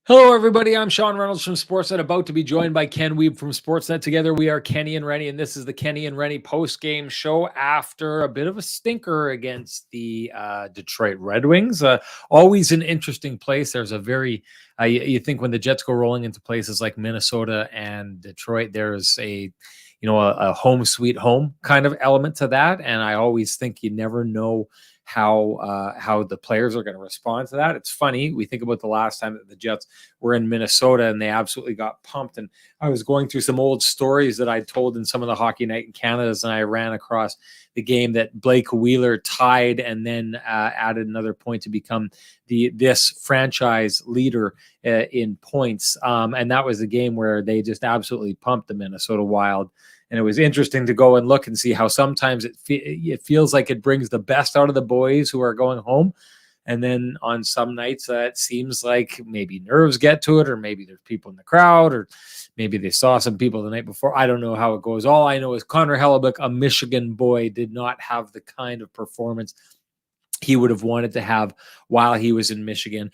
Hello, everybody. I'm Sean Reynolds from Sportsnet, about to be joined by Ken Weeb from Sportsnet. Together, we are Kenny and Renny, and this is the Kenny and Renny post-game show after a bit of a stinker against the Detroit Red Wings. Always an interesting place. There's a very, you think when the Jets go rolling into places like Minnesota and Detroit, there's a home sweet home kind of element to that. And I always think you never know how the players are going to respond to that. It's funny. We think about the last time that the Jets were in Minnesota and they absolutely got pumped. And I was going through some old stories that I told in some of the Hockey Night in Canada's, and I ran across the game that Blake Wheeler tied and then added another point to become this franchise leader in points. And that was a game where they just absolutely pumped the Minnesota Wild. And it was interesting to go and look and see how sometimes it feels like it brings the best out of the boys who are going home. And then on some nights, it seems like maybe nerves get to it, or maybe there's people in the crowd, or maybe they saw some people the night before. I don't know how it goes. All I know is Connor Hellebuyck, a Michigan boy, did not have the kind of performance he would have wanted to have while he was in Michigan.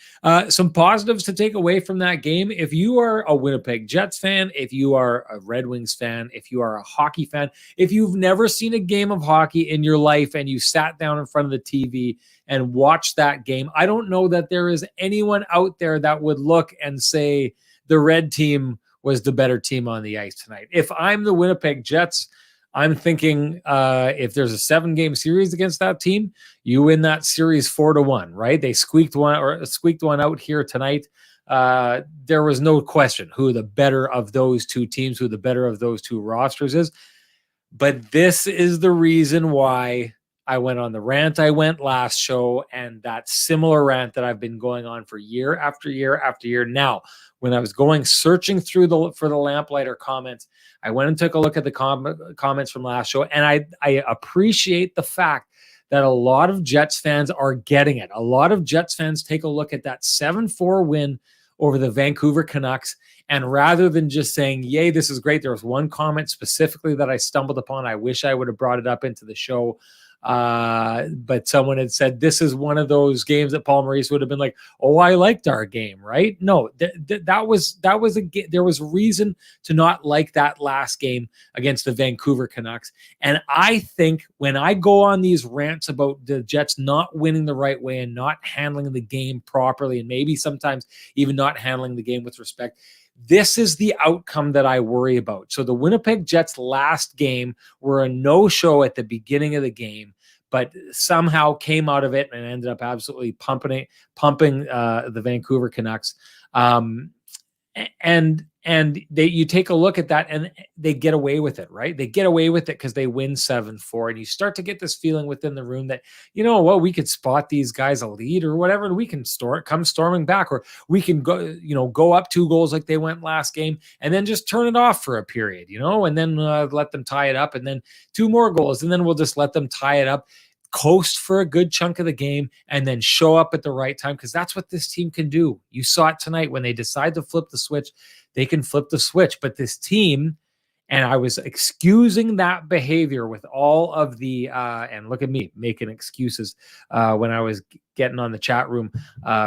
Some positives to take away from that game. If you are a Winnipeg Jets fan, if you are a Red Wings fan, if you are a hockey fan, if you've never seen a game of hockey in your life and you sat down in front of the TV and watched that game, I don't know that there is anyone out there that would look and say the red team was the better team on the ice tonight. If I'm the Winnipeg Jets, I'm thinking if there's a 7-game series against that team, you win that series 4-1, right? They squeaked one out here tonight. There was no question who the better of those two teams, who the better of those two rosters is. But this is the reason why I went on the rant I went last show, and that similar rant that I've been going on for year after year after year. Now, when I was searching through for the Lamplighter comments, I went and took a look at the comments from last show, and I appreciate the fact that a lot of Jets fans are getting it. A lot of Jets fans take a look at that 7-4 win over the Vancouver Canucks, and rather than just saying, yay, this is great, there was one comment specifically that I stumbled upon. I wish I would have brought it up into the show. But someone had said this is one of those games that Paul Maurice would have been like, oh, I liked our game, right? No, there was reason to not like that last game against the Vancouver Canucks. And I think when I go on these rants about the Jets not winning the right way and not handling the game properly, and maybe sometimes even not handling the game with respect, this is the outcome that I worry about. So the Winnipeg Jets last game were a no-show at the beginning of the game, but somehow came out of it and ended up absolutely pumping the Vancouver Canucks. And you take a look at that and they get away with it, right? They get away with it because they win 7-4. And you start to get this feeling within the room that, we could spot these guys a lead or whatever, and we can come storming back, or we can go up 2 goals like they went last game and then just turn it off for a period, and then let them tie it up, and then 2 more goals, and then we'll just let them tie it up, coast for a good chunk of the game, and then show up at the right time, because that's what this team can do. You saw it tonight. When they decide to flip the switch, they can flip the switch. But this team, and I was excusing that behavior with all of the and look at me making excuses when I was getting on the chat room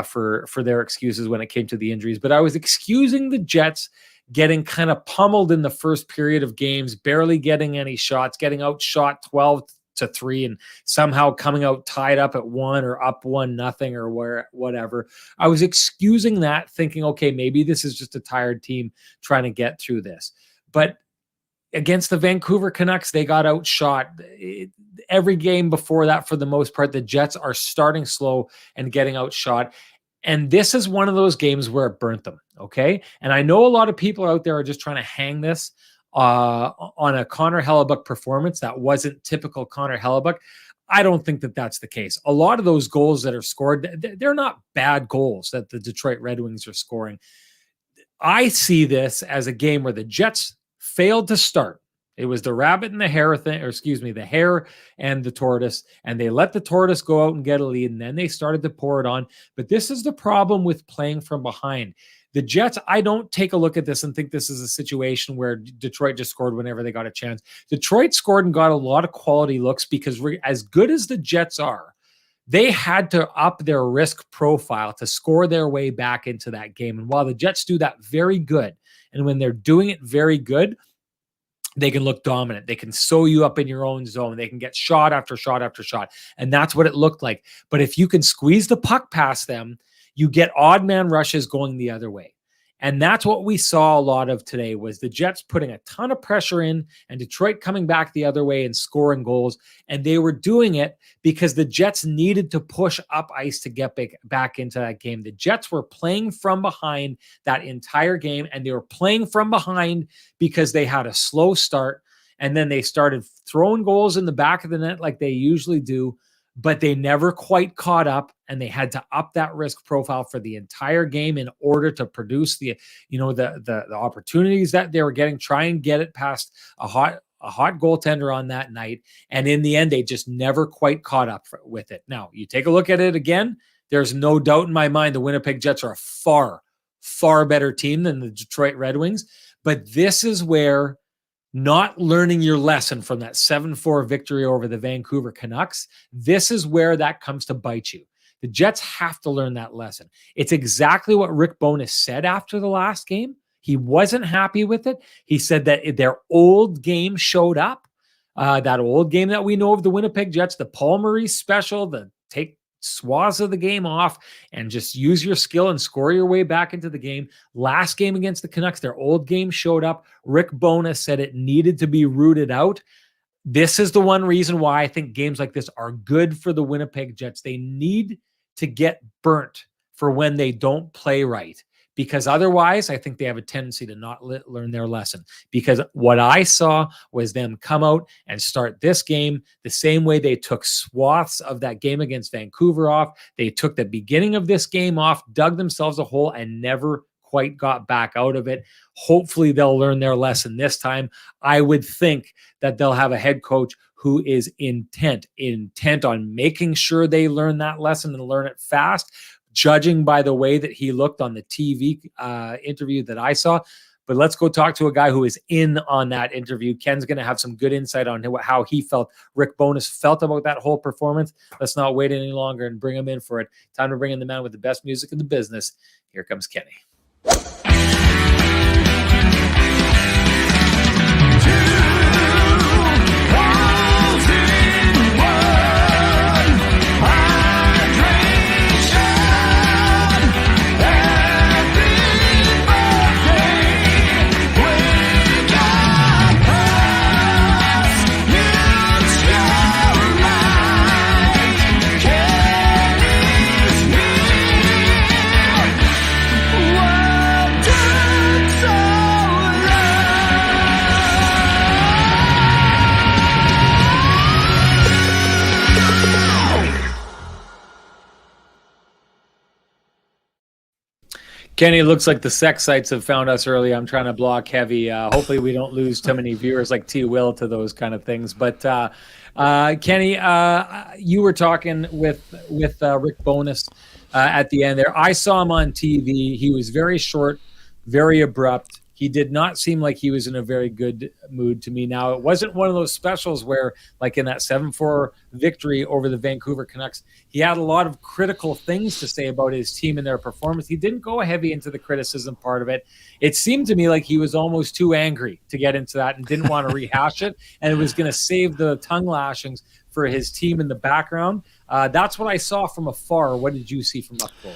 for their excuses when it came to the injuries, but I was excusing the Jets getting kind of pummeled in the first period of games, barely getting any shots, getting outshot 12-3, and somehow coming out tied up at 1 or up 1-0 or whatever. I was excusing that, thinking, okay, maybe this is just a tired team trying to get through this. But against the Vancouver Canucks, they got outshot. Every game before that, for the most part, the Jets are starting slow and getting outshot. And this is one of those games where it burnt them, okay? And I know a lot of people out there are just trying to hang this on a Connor Hellebuyck performance that wasn't typical Connor Hellebuyck. I don't think that that's the case. A lot of those goals that are scored, they're not bad goals that the Detroit Red Wings are scoring. I see this as a game where the Jets failed to start. It was the rabbit and the hare thing, or excuse me, the hare and the tortoise, and they let the tortoise go out and get a lead, and then they started to pour it on. But this is the problem with playing from behind. The Jets, I don't take a look at this and think this is a situation where Detroit just scored whenever they got a chance. Detroit scored and got a lot of quality looks, because as good as the Jets are, They had to up their risk profile to score their way back into that game. And while the Jets do that very good, and when they're doing it very good, they can look dominant. They can sew you up in your own zone. They can get shot after shot after shot. And that's what it looked like. But if you can squeeze the puck past them, you get odd man rushes going the other way. And that's what we saw a lot of today, was the Jets putting a ton of pressure in and Detroit coming back the other way and scoring goals. And they were doing it because the Jets needed to push up ice to get back into that game. The Jets were playing from behind that entire game, and they were playing from behind because they had a slow start. And then they started throwing goals in the back of the net like they usually do, but they never quite caught up, and they had to up that risk profile for the entire game in order to produce the opportunities that they were getting, try and get it past a hot goaltender on that night. And in the end, they just never quite caught up with it. Now, you take a look at it again, there's no doubt in my mind the Winnipeg Jets are a far, far better team than the Detroit Red Wings. But this is where not learning your lesson from that 7-4 victory over the Vancouver Canucks, this is where that comes to bite you. The Jets have to learn that lesson. It's exactly what Rick Bowness said after the last game. He wasn't happy with it. He said that their old game showed up, that old game that we know of the Winnipeg Jets, the Paul Maurice special, the take swaths of the game off and just use your skill and score your way back into the game. Last game against the Canucks, their old game showed up. Rick Bowness said it needed to be rooted out. This is the one reason why I think games like this are good for the Winnipeg Jets. They need to get burnt for when they don't play right, because otherwise I think they have a tendency to not learn their lesson. Because what I saw was them come out and start this game the same way they took swaths of that game against Vancouver off. They took the beginning of this game off, dug themselves a hole, and never quite got back out of it. Hopefully they'll learn their lesson this time. I would think that they'll have a head coach who is intent on making sure they learn that lesson and learn it fast, judging by the way that he looked on the TV interview that I saw. But let's go talk to a guy who is in on that interview. Ken's going to have some good insight on how he felt, Rick Bowness felt about that whole performance. Let's not wait any longer and bring him in for it. Time to bring in the man with the best music in the business. Here comes Kenny. Kenny, it looks like the sex sites have found us early. I'm trying to block heavy. Hopefully we don't lose too many viewers like T. Will to those kind of things. But Kenny, you were talking with Rick Bowness at the end there. I saw him on TV. He was very short, very abrupt. He did not seem like he was in a very good mood to me. Now, it wasn't one of those specials where, like in that 7-4 victory over the Vancouver Canucks, he had a lot of critical things to say about his team and their performance. He didn't go heavy into the criticism part of it. It seemed to me like he was almost too angry to get into that and didn't want to rehash it, and it was going to save the tongue lashings for his team in the background. That's what I saw from afar. What did you see from up close?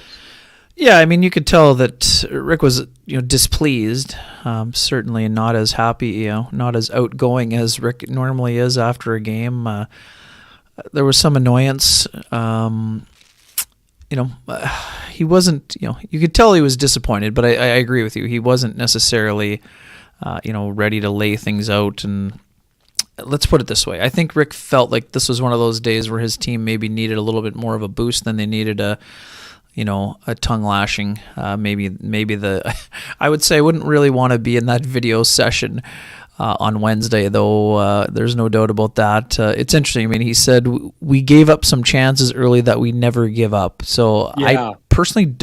Yeah, I mean, you could tell that Rick was, displeased, certainly not as happy, not as outgoing as Rick normally is after a game. There was some annoyance. He wasn't, you could tell he was disappointed, but I agree with you. He wasn't necessarily, ready to lay things out. And let's put it this way. I think Rick felt like this was one of those days where his team maybe needed a little bit more of a boost than they needed a tongue lashing. Maybe I would say I wouldn't really want to be in that video session on Wednesday, though. There's no doubt about that. It's interesting. I mean, he said we gave up some chances early that we never give up. So yeah. I personally,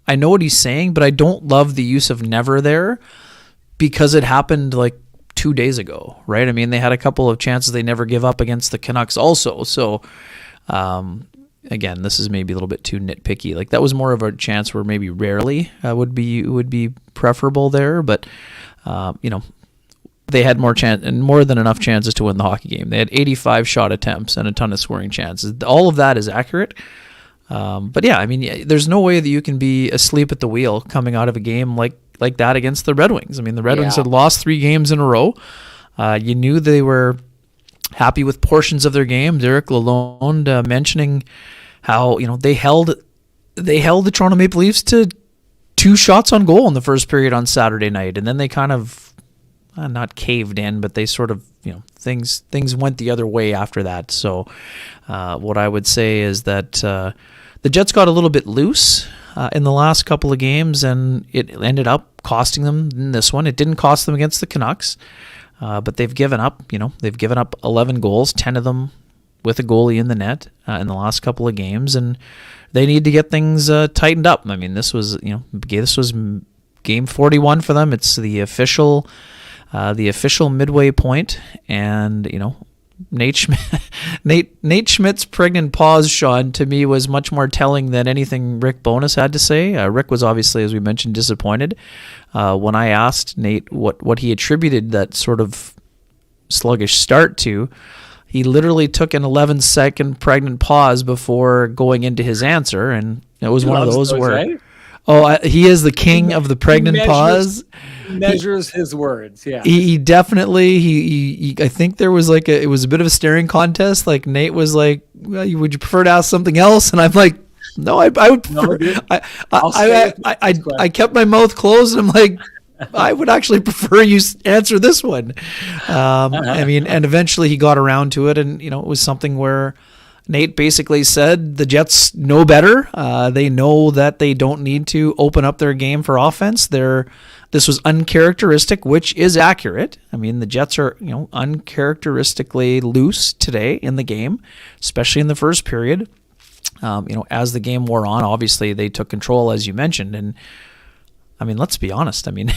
I know what he's saying, but I don't love the use of never there because it happened like 2 days ago, right? I mean, they had a couple of chances they never give up against the Canucks also. So, again, this is maybe a little bit too nitpicky. Like that was more of a chance where maybe rarely would be preferable there, but they had more chance and more than enough chances to win the hockey game. They had 85 shot attempts and a ton of scoring chances. All of that is accurate. But yeah, I mean, there's no way that you can be asleep at the wheel coming out of a game like that against the Red Wings. I mean, the Red Wings had lost 3 games in a row. You knew they were happy with portions of their game. Derek Lalonde mentioning how they held the Toronto Maple Leafs to 2 shots on goal in the first period on Saturday night, and then they kind of not caved in, but they sort of things went the other way after that. So what I would say is that the Jets got a little bit loose in the last couple of games, and it ended up costing them in this one. It didn't cost them against the Canucks, but they've given up. They've given up 11 goals, 10 of them with a goalie in the net in the last couple of games, and they need to get things tightened up. I mean, this was game 41 for them. It's the official midway point, and Nate Schmidt's pregnant pause, Sean, to me was much more telling than anything Rick Bowness had to say. Rick was obviously, as we mentioned, disappointed. When I asked Nate what he attributed that sort of sluggish start to, he literally took an 11-second pregnant pause before going into his answer, and it was one of those where... he is the king of the pregnant pause. Measures his words. Yeah, he definitely. He I think there was it was a bit of a staring contest. Like Nate was like, well, "Would you prefer to ask something else?" And I'm like, "No, I would prefer." I kept my mouth closed, and I'm like, I would actually prefer you answer this one. I mean, and eventually he got around to it, and it was something where Nate basically said the Jets know better. They know that they don't need to open up their game for offense. This was uncharacteristic, which is accurate. I mean, the Jets are uncharacteristically loose today in the game, especially in the first period. As the game wore on, obviously they took control, as you mentioned, and I mean, let's be honest. I mean,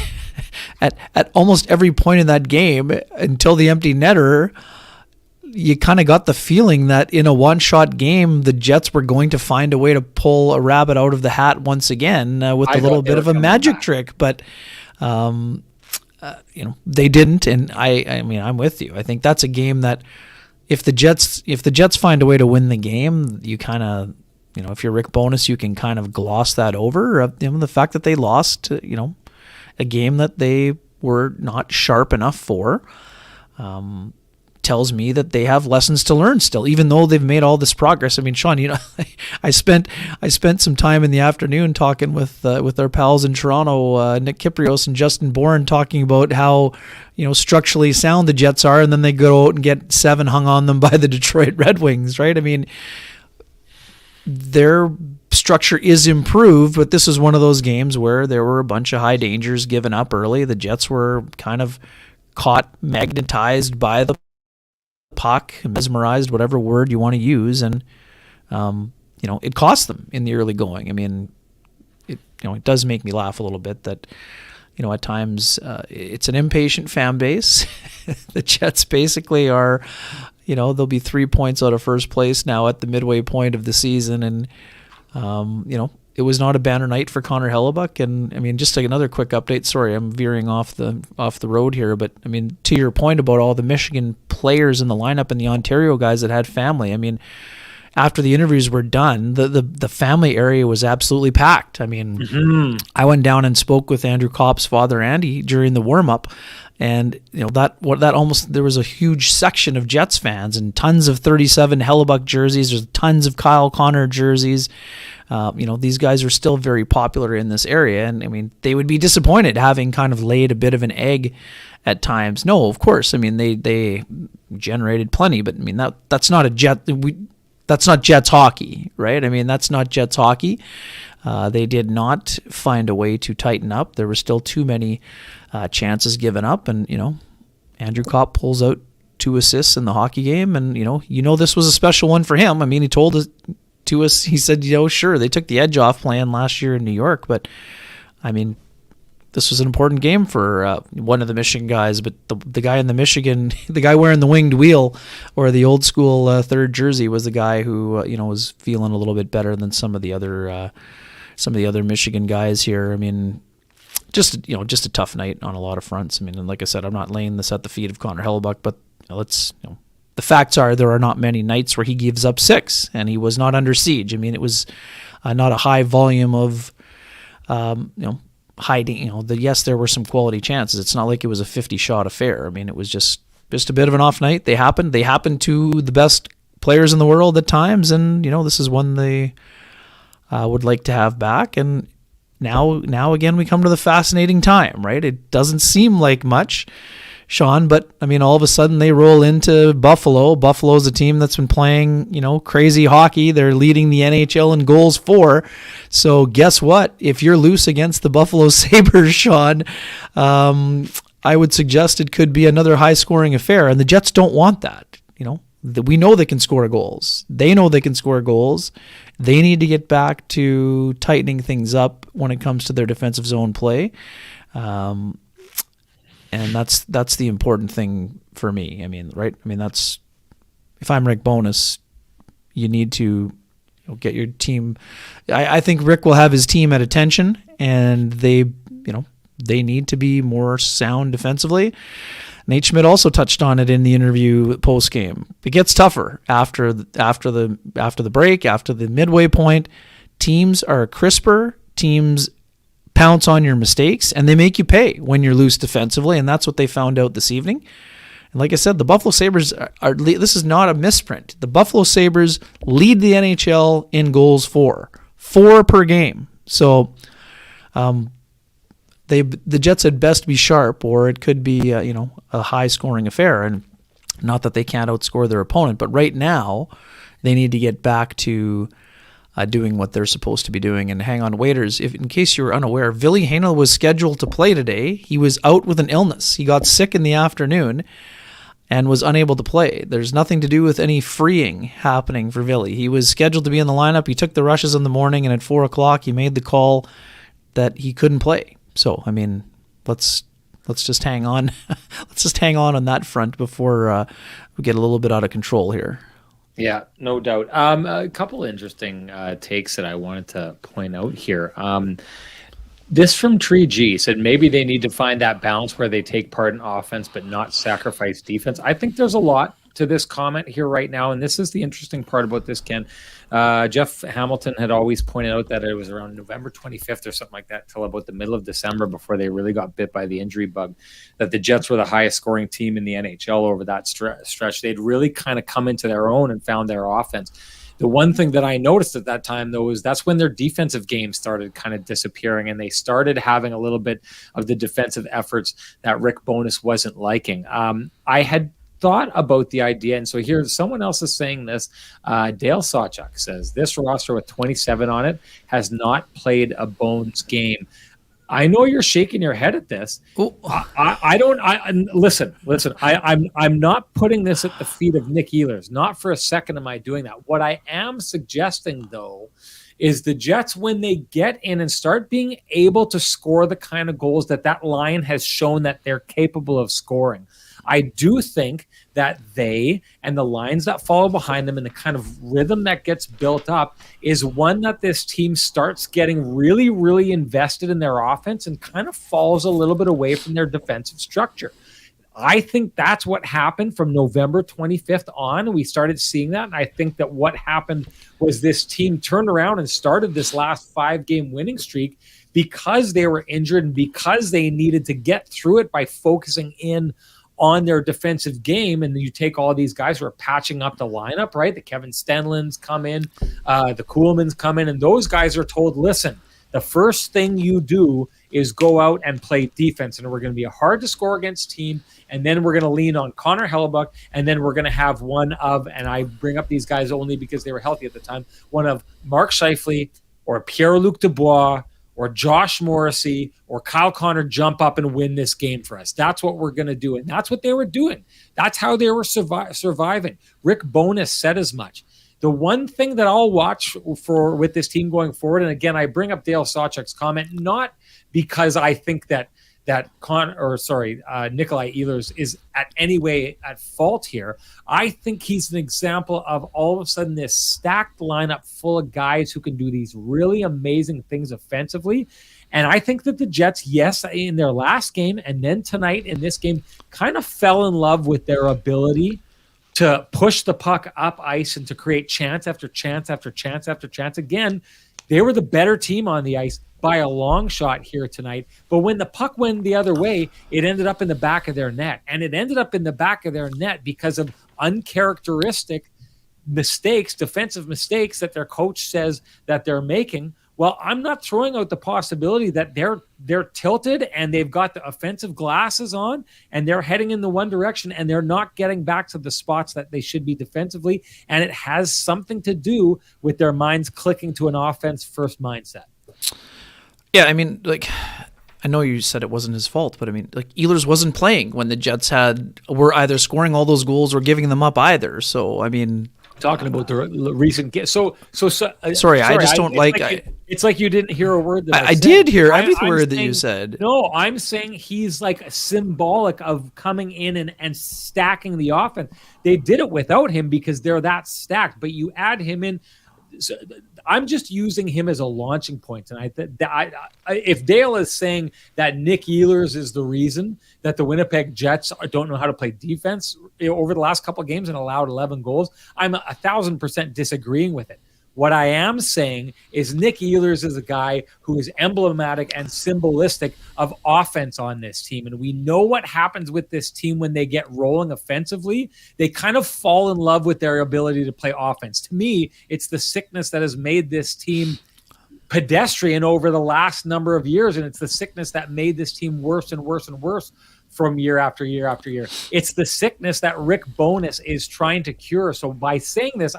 at almost every point in that game until the empty netter, you kind of got the feeling that in a one-shot game, the Jets were going to find a way to pull a rabbit out of the hat once again with a little bit of a magic trick. But, they didn't. And I mean, I'm with you. I think that's a game that if the Jets find a way to win the game, you kind of, if you're Rick Bowness, you can kind of gloss that over. The fact that they lost, a game that they were not sharp enough for, tells me that they have lessons to learn still, even though they've made all this progress. I mean, Sean, I spent some time in the afternoon talking with our pals in Toronto, Nick Kyprios and Justin Bourne, talking about how structurally sound the Jets are, and then they go out and get 7 hung on them by the Detroit Red Wings, right? I mean, their structure is improved, but this is one of those games where there were a bunch of high dangers given up early. The Jets were kind of caught, magnetized by the puck, mesmerized, whatever word you want to use, and it cost them in the early going. I mean, it does make me laugh a little bit that at times it's an impatient fan base. The Jets basically are, they'll be 3 points out of first place now at the midway point of the season, and it was not a banner night for Connor Hellebuck. And I mean, just like another quick update. Sorry, I'm veering off the road here, but I mean, to your point about all the Michigan players in the lineup and the Ontario guys that had family. I mean, after the interviews were done, the family area was absolutely packed. I mean, I went down and spoke with Andrew Copp's father, Andy, during the warm up. And there was a huge section of Jets fans and tons of 37 Hellebuck jerseys. There's tons of Kyle Connor jerseys. These guys are still very popular in this area, and I mean, they would be disappointed having kind of laid a bit of an egg at times. No, of course, I mean they generated plenty, but I mean that's not that's not Jets hockey, right? I mean, that's not Jets hockey. They did not find a way to tighten up. There were still too many chances given up, and Andrew Copp pulls out 2 assists in the hockey game, and this was a special one for him. I mean, he told us to us, he said, sure, they took the edge off playing last year in New York, but I mean, this was an important game for one of the Michigan guys, but the guy in the Michigan, the guy wearing the winged wheel or the old school third jersey was the guy who was feeling a little bit better than some of the other Michigan guys here. I mean, just a tough night on a lot of fronts. I mean, and like I said, I'm not laying this at the feet of Connor Hellebuck, but the facts are there are not many nights where he gives up 6, and he was not under siege. I mean, it was not a high volume of hiding. Yes, there were some quality chances. It's not like it was a 50-shot affair. I mean, it was just a bit of an off night. They happened to the best players in the world at times, and this is one they would like to have back. And now again, we come to the fascinating time, right? It doesn't seem like much, Sean, but I mean, all of a sudden they roll into Buffalo. Buffalo's a team that's been playing, crazy hockey. They're leading the NHL in goals for. So guess what? If you're loose against the Buffalo Sabres, Sean, I would suggest it could be another high-scoring affair, and the Jets don't want that. We know they can score goals. They know they can score goals. They need to get back to tightening things up when it comes to their defensive zone play. And that's the important thing for me. I mean, right? I mean, that's, if I'm Rick Bowness, you need to get your team. I think Rick will have his team at attention, and they need to be more sound defensively. Nate Schmidt also touched on it in the interview post game. It gets tougher after the break, after the midway point. Teams are crisper. Teams pounce on your mistakes, and they make you pay when you're loose defensively, and that's what they found out this evening. And like I said, the Buffalo Sabres this is not a misprint. The Buffalo Sabres lead the NHL in goals for 4 per game. So the Jets had best be sharp, or it could be a high-scoring affair. And not that they can't outscore their opponent, but right now they need to get back to doing what they're supposed to be doing. And hang on, waiters, in case you were unaware, Ville Heinola was scheduled to play today. He was out with an illness. He got sick in the afternoon and was unable to play. There's nothing to do with any freeing happening for Ville. He was scheduled to be in the lineup. He took the rushes in the morning, and at 4 o'clock he made the call that he couldn't play. So, I mean, let's just hang on. Let's just hang on that front before we get a little bit out of control here. Yeah, no doubt. A couple interesting takes that I wanted to point out here. This from Tree G said maybe they need to find that balance where they take part in offense but not sacrifice defense. I think there's a lot to this comment here right now, and this is the interesting part about this, Ken. Jeff Hamilton had always pointed out that it was around November 25th or something like that till about the middle of December before they really got bit by the injury bug, that the Jets were the highest scoring team in the NHL over that stretch. They'd really kind of come into their own and found their offense. The one thing that I noticed at that time, though, is that's when their defensive game started kind of disappearing, and they started having a little bit of the defensive efforts that Rick Bowness wasn't liking. I had thought about the idea, and so here someone else is saying this. Dale Sawchuk says this roster with 27 on it has not played a Bones game. I know you're shaking your head at this. Listen. I'm not putting this at the feet of Nick Ehlers. Not for a second am I doing that. What I am suggesting, though, is the Jets, when they get in and start being able to score the kind of goals that line has shown that they're capable of scoring, I do think that they and the lines that follow behind them and the kind of rhythm that gets built up is one that this team starts getting really, really invested in their offense and kind of falls a little bit away from their defensive structure. I think that's what happened from November 25th on. We started seeing that, and I think that what happened was this team turned around and started this last 5-game winning streak because they were injured and because they needed to get through it by focusing in on their defensive game. And you take all these guys who are patching up the lineup, right? The Kevin Stenlins come in, the Kuhlmans come in, and those guys are told, listen, the first thing you do is go out and play defense, and we're going to be a hard to score against team, and then we're going to lean on Connor Hellebuck, and then we're going to have one of, and I bring up these guys only because they were healthy at the time, one of Mark Scheifele or Pierre-Luc Dubois or Josh Morrissey or Kyle Connor jump up and win this game for us. That's what we're going to do. And that's what they were doing. That's how they were surviving. Rick Bowness said as much. The one thing that I'll watch for with this team going forward, and again, I bring up Dale Sawchuk's comment, not because I think that Nikolai Ehlers is at any way at fault here. I think he's an example of all of a sudden this stacked lineup full of guys who can do these really amazing things offensively. And I think that the Jets, yes, in their last game and then tonight in this game, kind of fell in love with their ability to push the puck up ice and to create chance after chance after chance after chance. Again, they were the better team on the ice by a long shot here tonight. But when the puck went the other way, it ended up in the back of their net. And it ended up in the back of their net because of uncharacteristic mistakes, defensive mistakes that their coach says that they're making. Well, I'm not throwing out the possibility that they're tilted and they've got the offensive glasses on and they're heading in the one direction and they're not getting back to the spots that they should be defensively. And it has something to do with their minds clicking to an offense first mindset. Yeah, I mean, like, I know you said it wasn't his fault, but I mean, like, Ehlers wasn't playing when the Jets were either scoring all those goals or giving them up either. So, I mean, talking about the recent game. Sorry, I just don't like. It's like you didn't hear a word that I said. Did hear every word that you said. No, I'm saying he's like symbolic of coming in and stacking the offense. They did it without him because they're that stacked, but you add him in. So I'm just using him as a launching point tonight. If Dale is saying that Nick Ehlers is the reason that the Winnipeg Jets don't know how to play defense over the last couple of games and allowed 11 goals, I'm 1,000% disagreeing with it. What I am saying is Nick Ehlers is a guy who is emblematic and symbolistic of offense on this team. And we know what happens with this team when they get rolling offensively. They kind of fall in love with their ability to play offense. To me, it's the sickness that has made this team pedestrian over the last number of years. And it's the sickness that made this team worse and worse and worse from year after year after year. It's the sickness that Rick Bowness is trying to cure. So by saying this,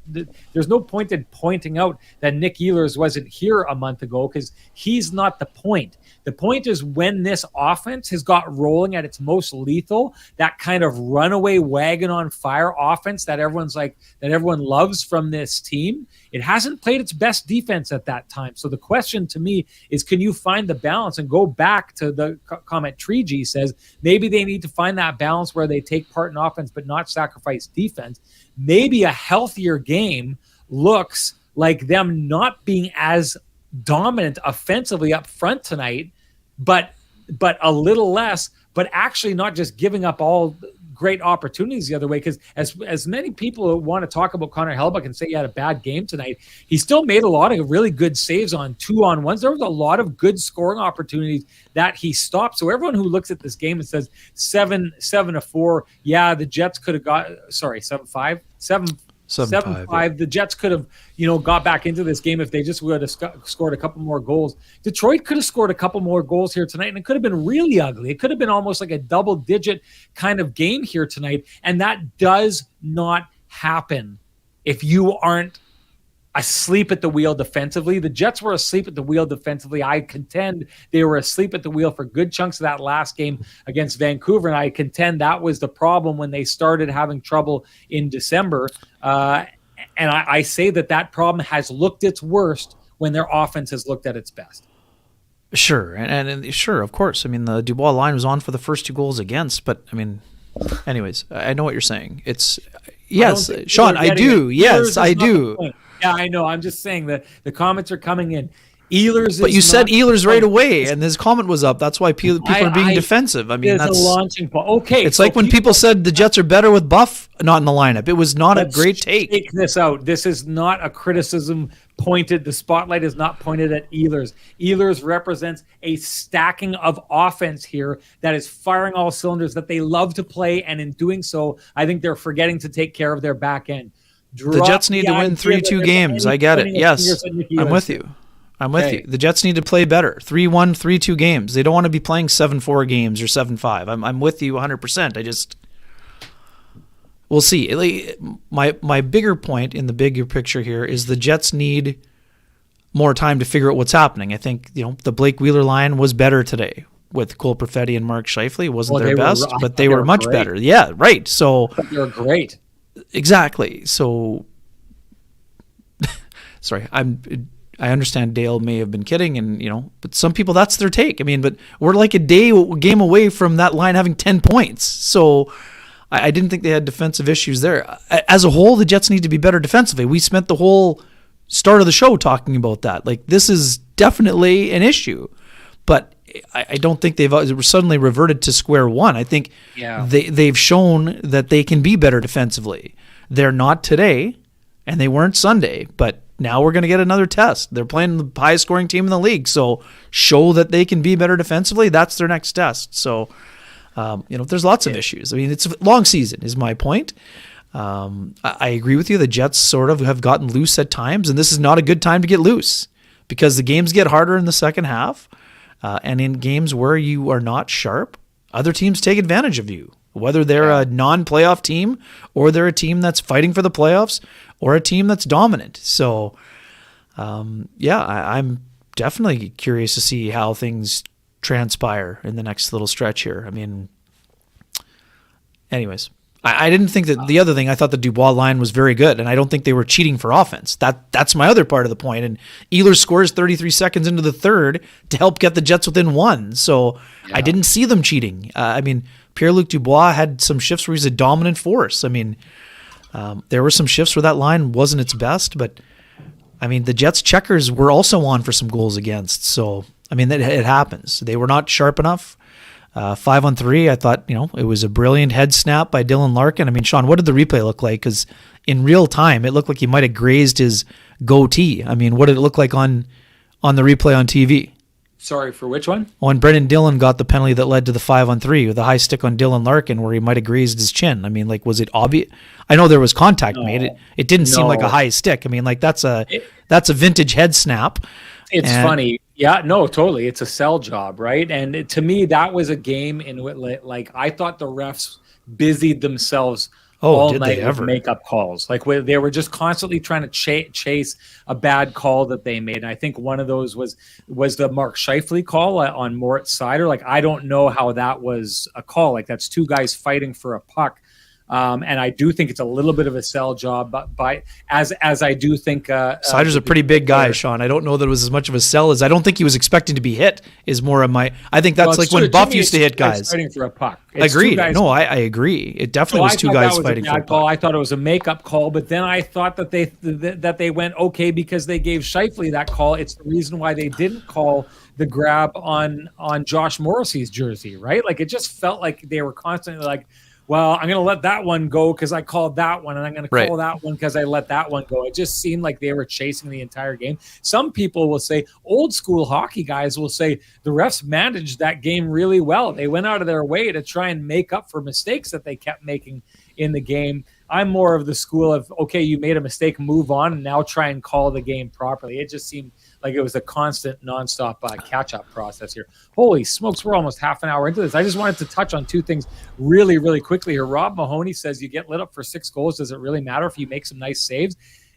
there's no point in pointing out that Nick Ehlers wasn't here a month ago because he's not the point. The point is when this offense has got rolling at its most lethal, that kind of runaway wagon on fire offense that everyone loves from this team, it hasn't played its best defense at that time. So the question to me is, can you find the balance and go back to the comment Treegi says, maybe they need to find that balance where they take part in offense but not sacrifice defense. Maybe a healthier game looks like them not being as dominant offensively up front tonight, but a little less, but actually not just giving up all great opportunities the other way. Because as many people want to talk about Connor Hellebuyck and say he had a bad game tonight, he still made a lot of really good saves on 2-on-1s. There was a lot of good scoring opportunities that he stopped. So everyone who looks at this game and says 7-4, yeah, the Jets could have got 7-5. 7-5. The Jets could have, got back into this game if they just would have scored a couple more goals. Detroit could have scored a couple more goals here tonight, and it could have been really ugly. It could have been almost like a double-digit kind of game here tonight, and that does not happen if you aren't asleep at the wheel defensively. The Jets were asleep at the wheel defensively. I contend they were asleep at the wheel for good chunks of that last game against Vancouver, and I contend that was the problem when they started having trouble in December. And I say that problem has looked its worst when their offense has looked at its best. Sure, and sure, of course. I mean, the Dubois line was on for the first 2 goals against, but I mean, anyways, I know what you're saying. It's yes, Sean, I do. Yes, I do. Yeah, I know. I'm just saying that the comments are coming in. Ehlers, but you said Ehlers right away, and his comment was up. That's why people are being defensive. I mean, that's a launching point. Okay, it's like when people said the Jets are better with Buff not in the lineup. It was not a great take. Take this out. This is not a criticism pointed. The spotlight is not pointed at Ehlers. Ehlers represents a stacking of offense here that is firing all cylinders that they love to play, and in doing so, I think they're forgetting to take care of their back end. The Jets need to win 3-2 games. I get it. Yes, I'm with you. You. The Jets need to play better. 3-1, 3-2 games. They don't want to be playing 7-4 games or 7-5. I'm with you 100%. We'll see. My bigger point in the bigger picture here is the Jets need more time to figure out what's happening. I think the Blake Wheeler line was better today with Cole Perfetti and Mark Scheifele. It wasn't their best, but they were much better. Yeah, right. So they were great. Exactly. So sorry, I understand Dale may have been kidding, and but some people, that's their take. I mean, but we're like a game away from that line having 10 points. So I didn't think they had defensive issues there. As a whole, the Jets need to be better defensively. We spent the whole start of the show talking about that. Like, this is definitely an issue, but I don't think they've suddenly reverted to square one. I think they've shown that they can be better defensively. They're not today, and they weren't Sunday, but now we're going to get another test. They're playing the highest scoring team in the league, so show that they can be better defensively. That's their next test. So, there's lots of issues. I mean, it's a long season is my point. I agree with you. The Jets sort of have gotten loose at times, and this is not a good time to get loose because the games get harder in the second half. And in games where you are not sharp, other teams take advantage of you, whether they're a non-playoff team or they're a team that's fighting for the playoffs or a team that's dominant. So, I'm definitely curious to see how things transpire in the next little stretch here. I mean, anyways, I didn't think that the other thing, I thought the Dubois line was very good, and I don't think they were cheating for offense. That's my other part of the point. And Ehlers scores 33 seconds into the third to help get the Jets within one. So I didn't see them cheating. I mean, Pierre-Luc Dubois had some shifts where he's a dominant force. I mean, there were some shifts where that line wasn't its best, but I mean, the Jets checkers were also on for some goals against. So, I mean, it happens. They were not sharp enough. 5-on-3, I thought, it was a brilliant head snap by Dylan Larkin. I mean, Sean, what did the replay look like? Because in real time, it looked like he might have grazed his goatee. I mean, what did it look like on the replay on TV? Sorry, for which one? When Brendan Dillon got the penalty that led to the 5-on-3 with a high stick on Dylan Larkin where he might have grazed his chin. I mean, like, was it obvious? I know there was contact made. It didn't seem like a high stick. I mean, like, that's a vintage head snap. It's funny. Yeah, no, totally. It's a sell job, right? And to me, that was a game in which, like, I thought the refs busied themselves all night with makeup calls. Like, they were just constantly trying to chase a bad call that they made. And I think one of those was the Mark Scheifele call on Moritz Seider. Like, I don't know how that was a call. Like, that's two guys fighting for a puck. And I do think it's a little bit of a sell job, but as I do think Seider's a pretty big guy, Sean. I don't know that it was as much of a sell as I don't think he was expecting to be hit. Is more of my. I think that's like when Buff used to hit guys fighting for a puck. Agreed. No, I agree. It definitely was two guys fighting for a puck. I thought it was a makeup call, but then I thought that they went okay because they gave Scheifele that call. It's the reason why they didn't call the grab on Josh Morrissey's jersey, right? Like, it just felt like they were constantly like, well, I'm going to let that one go because I called that one, and I'm going to call that one because I let that one go. It just seemed like they were chasing the entire game. Some people will say, old school hockey guys will say, the refs managed that game really well. They went out of their way to try and make up for mistakes that they kept making in the game. I'm more of the school of, okay, you made a mistake, move on, and now try and call the game properly. It just seemed like it was a constant, nonstop catch-up process here. Holy smokes, we're almost half an hour into this. I just wanted to touch on two things really, really quickly here. Rob Mahoney says, you get lit up for 6 goals. Does it really matter if you make some nice saves?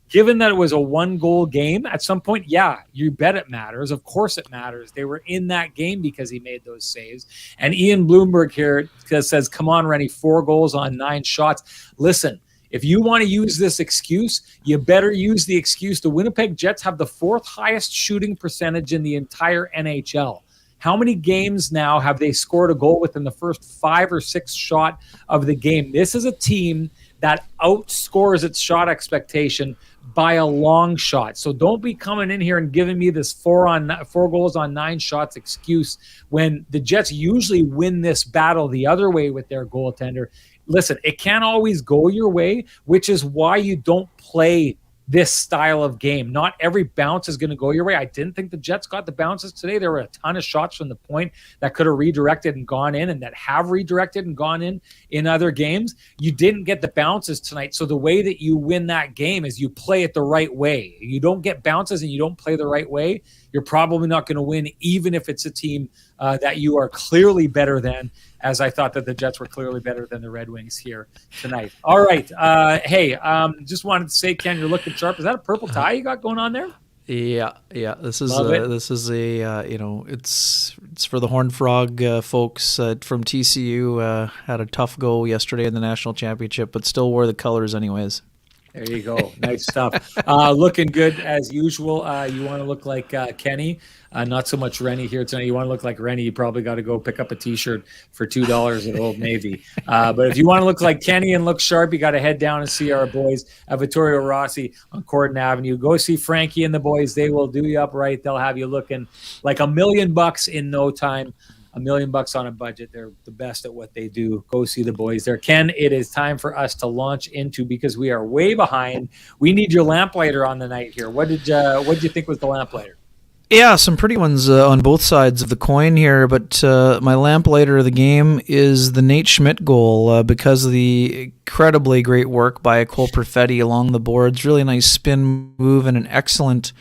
Given that it was a 1-goal game, at some point, yeah, you bet it matters. Of course it matters. They were in that game because he made those saves. And Ian Bloomberg here says, come on, Renny, 4 goals on 9 shots. Listen, if you want to use this excuse, you better use the excuse. The Winnipeg Jets have the 4th highest shooting percentage in the entire NHL. How many games now have they scored a goal within the first 5 or 6 shot of the game? This is a team that outscores its shot expectation by a long shot. So don't be coming in here and giving me this 4 goals on 9 shots excuse when the Jets usually win this battle the other way with their goaltender. Listen, it can't always go your way, which is why you don't play this style of game. Not every bounce is going to go your way. I didn't think the Jets got the bounces today. There were a ton of shots from the point that could have redirected and gone in, and that have redirected and gone in other games. You didn't get the bounces tonight. So the way that you win that game is you play it the right way. You don't get bounces and you don't play the right way, you're probably not going to win, even if it's a team that you are clearly better than, as I thought that the Jets were clearly better than the Red Wings here tonight. All right. Hey, just wanted to say, Ken, you're looking sharp. Is that a purple tie you got going on there? Yeah. This is it's for the Horned Frog folks from TCU. Had a tough go yesterday in the national championship, but still wore the colors anyways. There you go. Nice stuff. Looking good as usual. You want to look like Kenny, not so much Renny here tonight. You want to look like Renny, you probably got to go pick up a T-shirt for $2 at Old Navy. But if you want to look like Kenny and look sharp, you got to head down and see our boys at Vittorio Rossi on Corden Avenue. Go see Frankie and the boys. They will do you up right. They'll have you looking like $1 million in no time. $1 million on a budget. They're the best at what they do. Go see the boys there. Ken, it is time for us to launch into, because we are way behind. We need your Lamplighter on the night here. What did you think was the Lamplighter? Yeah, some pretty ones on both sides of the coin here, but my Lamplighter of the game is the Nate Schmidt goal because of the incredibly great work by Cole Perfetti along the boards. Really nice spin move and an excellent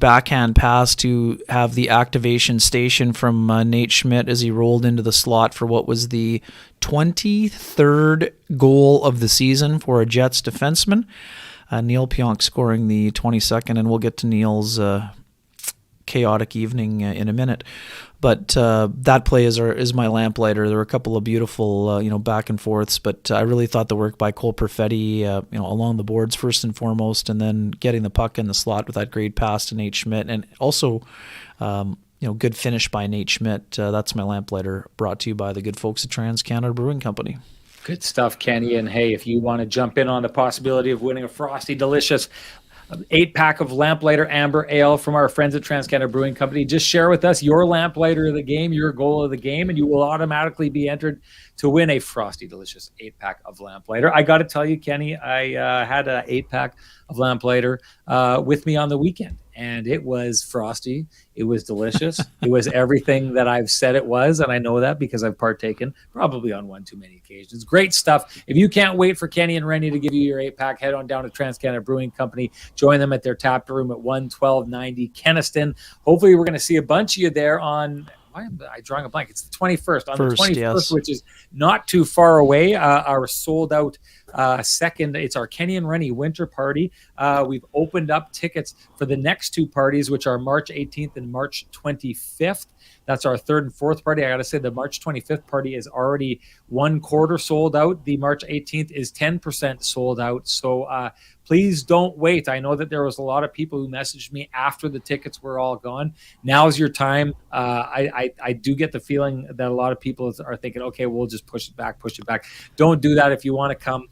backhand pass to have the activation station from Nate Schmidt as he rolled into the slot for what was the 23rd goal of the season for a Jets defenseman. Neil Pionk scoring the 22nd, and we'll get to Neil's chaotic evening in a minute. But that play is my Lamplighter. There were a couple of beautiful back and forths, but I really thought the work by Cole Perfetti along the boards first and foremost, and then getting the puck in the slot with that great pass to Nate Schmidt, and also good finish by Nate Schmidt. That's my Lamplighter, brought to you by the good folks at Trans-Canada Brewing Company. Good stuff, Kenny. And hey, if you want to jump in on the possibility of winning a frosty, delicious 8-pack of Lamplighter Amber Ale from our friends at Trans-Canada Brewing Company, just share with us your Lamplighter of the game, your goal of the game, and you will automatically be entered to win a frosty, delicious 8-pack of Lamplighter. I got to tell you, Kenny, I had an 8-pack of Lamplighter with me on the weekend, and it was frosty. It was delicious. It was everything that I've said it was, and I know that because I've partaken probably on one too many occasions. Great stuff. If you can't wait for Kenny and Renny to give you your 8-pack, head on down to Trans-Canada Brewing Company. Join them at their tap room at 11290 Kenniston. Hopefully we're going to see a bunch of you there on... Why am I drawing a blank? It's the 21st. On the 21st, yes. Which is not too far away. Our sold out second, it's our Kenny and Renny winter party. We've opened up tickets for the next two parties, which are March 18th and March 25th. That's our third and fourth party. I got to say the March 25th party is already 1/4 sold out. The March 18th is 10% sold out. So please don't wait. I know that there was a lot of people who messaged me after the tickets were all gone. Now's your time. I do get the feeling that a lot of people are thinking, okay, we'll just push it back. Don't do that. If you want to come,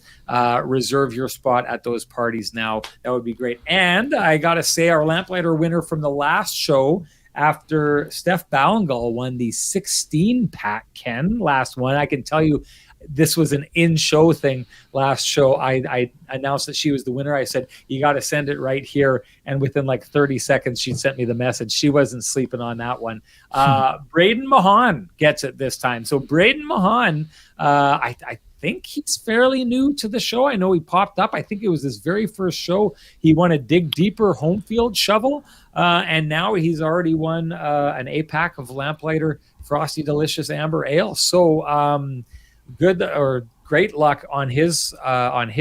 reserve your spot at those parties now. That would be great. And I got to say, our Lamplighter winner from the last show, after Steph Ballingal won the 16-pack, Ken, last one. I can tell you this was an in-show thing last show. I announced that she was the winner. I said, you got to send it right here. And within like 30 seconds, she sent me the message. She wasn't sleeping on that one. Braden Mahan gets it this time. So Braden Mahan, I think he's fairly new to the show. I know he popped up. I think it was his very first show. He won a Dig Deeper home field shovel. And now he's already won an 8-pack of Lamplighter Frosty Delicious Amber Ale. So good or great luck on his part.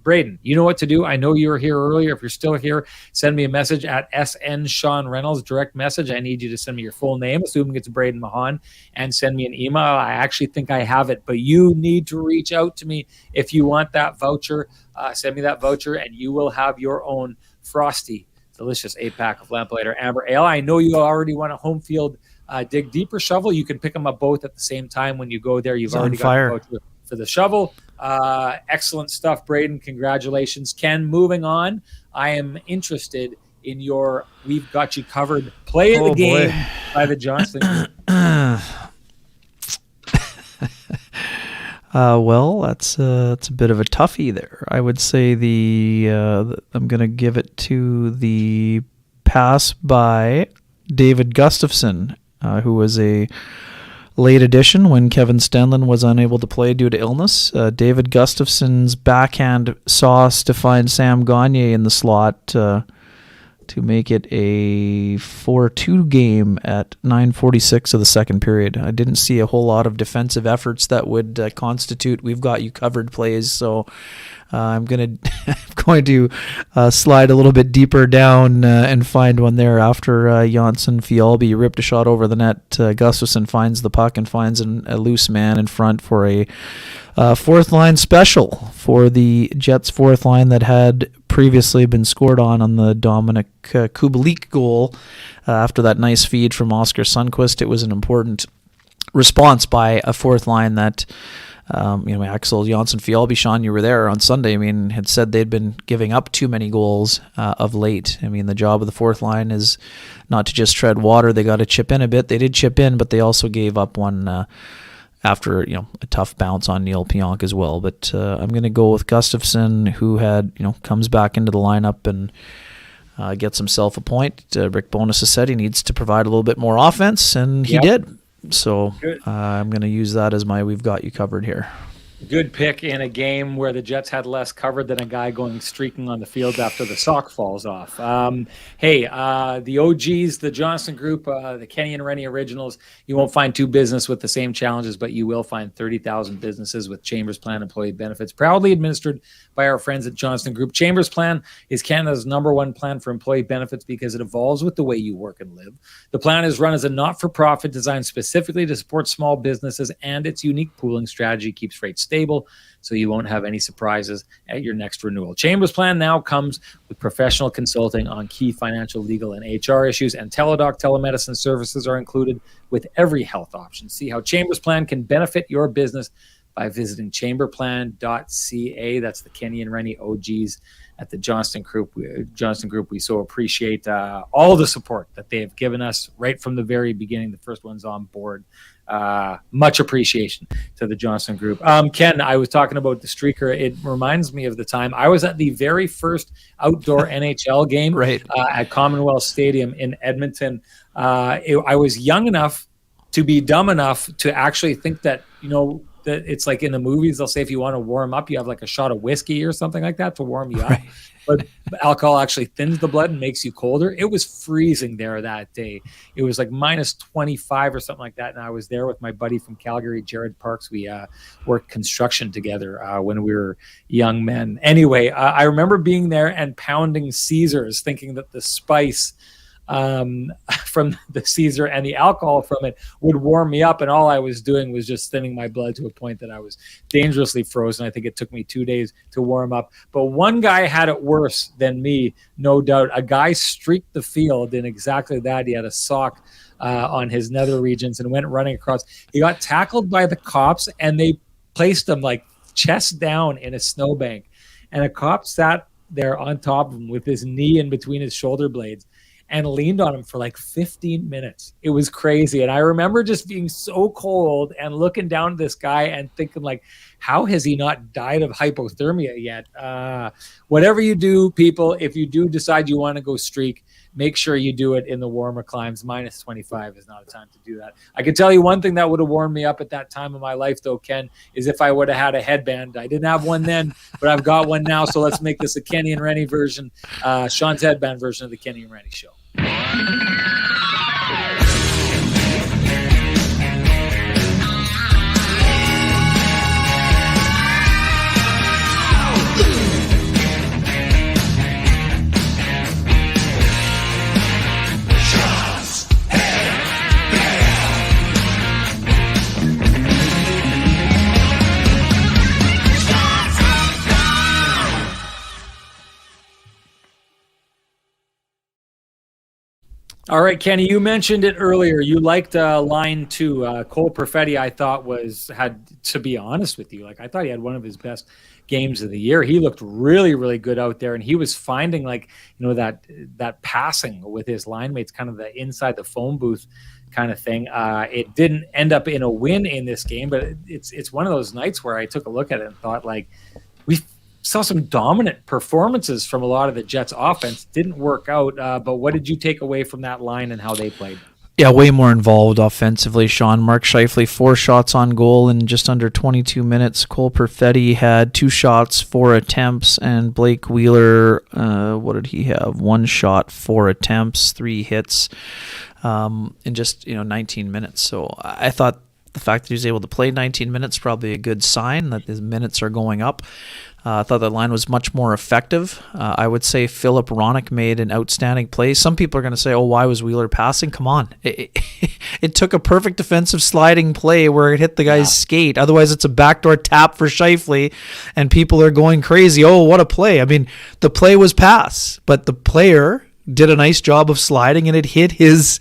Braden, you know what to do. I know you were here earlier. If you're still here, send me a message at SN Sean Reynolds, direct message. I need you to send me your full name, assuming it's Braden Mahan, and send me an email. I actually think I have it, but you need to reach out to me if you want that voucher. Send me that voucher, and you will have your own frosty, delicious 8-pack of Lamplighter Amber Ale. I know you already won a home field Dig Deeper shovel. You can pick them up both at the same time when you go there. You've already got the voucher for the shovel. Excellent stuff, Braden. Congratulations. Ken, moving on. I am interested in your We've Got You Covered play of the game by the Johnson. Well, that's a bit of a toughie there. I would say I'm going to give it to the pass by David Gustafson, who was a late addition when Kevin Stenlund was unable to play due to illness. David Gustafson's backhand sauce to find Sam Gagner in the slot to make it a 4-2 game at 9:46 of the second period. I didn't see a whole lot of defensive efforts that would constitute We've Got You Covered plays, so I'm going going to slide a little bit deeper down and find one there after Janssen Fialbi ripped a shot over the net. Gustafsson finds the puck and finds a loose man in front for a fourth line special for the Jets' fourth line that had previously been scored on the Dominic Kubalik goal. After that nice feed from Oscar Sundqvist, it was an important response by a fourth line that Axel Janssen Fialbi, Sean, you were there on Sunday, had said they'd been giving up too many goals of late. The job of the fourth line is not to just tread water. They got to chip in a bit. They did chip in, but they also gave up one after a tough bounce on Neil Pionk as well. But I'm going to go with Gustafsson, who comes back into the lineup and gets himself a point. Rick Bowness has said he needs to provide a little bit more offense, and he did. So I'm going to use that as my we've got you covered here. Good pick in a game where the Jets had less covered than a guy going streaking on the field after the sock falls off. The OGs, the Johnson Group, the Kenny and Renny Originals, you won't find two business with the same challenges, but you will find 30,000 businesses with Chambers Plan employee benefits, proudly administered by our friends at Johnson Group. Chambers Plan is Canada's #1 plan for employee benefits because it evolves with the way you work and live. The plan is run as a not-for-profit designed specifically to support small businesses, and its unique pooling strategy keeps rates stable, so you won't have any surprises at your next renewal. Chambers Plan now comes with professional consulting on key financial, legal, and HR issues, and Teladoc telemedicine services are included with every health option. See how Chambers Plan can benefit your business by visiting chamberplan.ca. That's the Kenny and Renny OGs at the Johnston Group. We so appreciate all the support that they have given us right from the very beginning. The first ones on board. Much appreciation to the Johnson Group. Ken, I was talking about the streaker. It reminds me of the time I was at the very first outdoor NHL game at Commonwealth Stadium in Edmonton. I was young enough to be dumb enough to actually think that, that it's like in the movies, they'll say if you want to warm up, you have like a shot of whiskey or something like that to warm you up. But alcohol actually thins the blood and makes you colder. It was freezing there that day. It was like minus 25 or something like that. And I was there with my buddy from Calgary, Jared Parks. We worked construction together when we were young men. Anyway, I remember being there and pounding Caesars, thinking that the spice from the Caesar and the alcohol from it would warm me up, and all I was doing was just thinning my blood to a point that I was dangerously frozen. I think it took me 2 days to warm up, but one guy had it worse than me, no doubt. A guy streaked the field in exactly that. He had a sock on his nether regions and went running across. He got tackled by the cops, and they placed him like chest down in a snowbank, and a cop sat there on top of him with his knee in between his shoulder blades and leaned on him for like 15 minutes. It was crazy. And I remember just being so cold and looking down at this guy and thinking like, how has he not died of hypothermia yet? Whatever you do, people, if you do decide you want to go streak, make sure you do it in the warmer climes. Minus 25 is not a time to do that. I can tell you one thing that would have warmed me up at that time of my life, though, Ken, is if I would have had a headband. I didn't have one then, but I've got one now. So let's make this a Kenny and Renny version, Sean's headband version of the Kenny and Renny show. All right, Kenny, you mentioned it earlier. You liked line 2. Cole Perfetti, I thought had, to be honest with you, I thought he had one of his best games of the year. He looked really, really good out there, and he was finding that passing with his line mates, kind of the inside the phone booth kind of thing. It didn't end up in a win in this game, but it's one of those nights where I took a look at it and thought, we saw some dominant performances from a lot of the Jets offense. Didn't work out, but what did you take away from that line and how they played? Yeah, way more involved offensively, Sean. Mark Scheifele, 4 shots on goal in just under 22 minutes. Cole Perfetti had 2 shots, 4 attempts, and Blake Wheeler, what did he have? 1 shot, 4 attempts, 3 hits in just 19 minutes. So I thought the fact that he was able to play 19 minutes probably a good sign that his minutes are going up. I thought that line was much more effective. I would say Philip Ronick made an outstanding play. Some people are going to say, oh, why was Wheeler passing? Come on. It took a perfect defensive sliding play where it hit the guy's skate. Otherwise, it's a backdoor tap for Scheifele, and people are going crazy. Oh, what a play. I mean, the play was pass, but the player did a nice job of sliding, and it hit his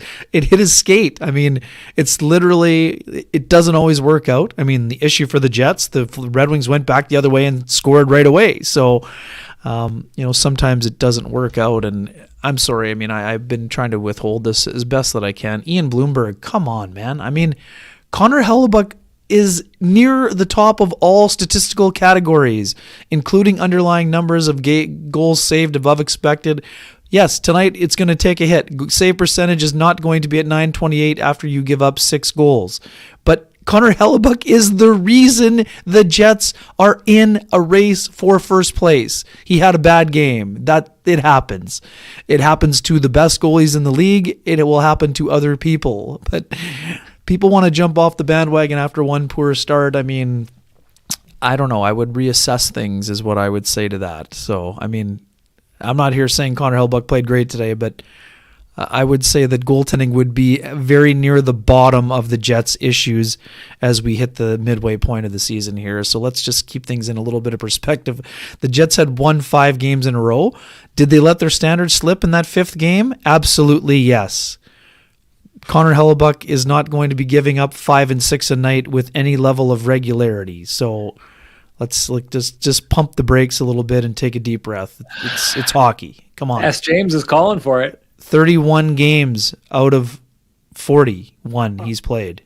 skate. I mean, it's literally, it doesn't always work out. I mean, the issue for the Jets, the Red Wings went back the other way and scored right away. So, sometimes it doesn't work out, and I'm sorry. I mean, I've been trying to withhold this as best that I can. Ian Bloomberg, come on, man. I mean, Connor Hellebuck is near the top of all statistical categories, including underlying numbers of goals saved above expected. Yes, tonight it's going to take a hit. Save percentage is not going to be at .928 after you give up 6 goals. But Connor Hellebuck is the reason the Jets are in a race for first place. He had a bad game. It happens. It happens to the best goalies in the league, and it will happen to other people. But people want to jump off the bandwagon after one poor start. I mean, I don't know. I would reassess things is what I would say to that. So, I mean, I'm not here saying Connor Hellebuck played great today, but I would say that goaltending would be very near the bottom of the Jets' issues as we hit the midway point of the season here. So let's just keep things in a little bit of perspective. The Jets had won 5 games in a row. Did they let their standards slip in that 5th game? Absolutely yes. Connor Hellebuck is not going to be giving up 5 and 6 a night with any level of regularity. So let's just pump the brakes a little bit and take a deep breath. It's hockey. Come on. S. James is calling for it. 31 games out of 41 he's played.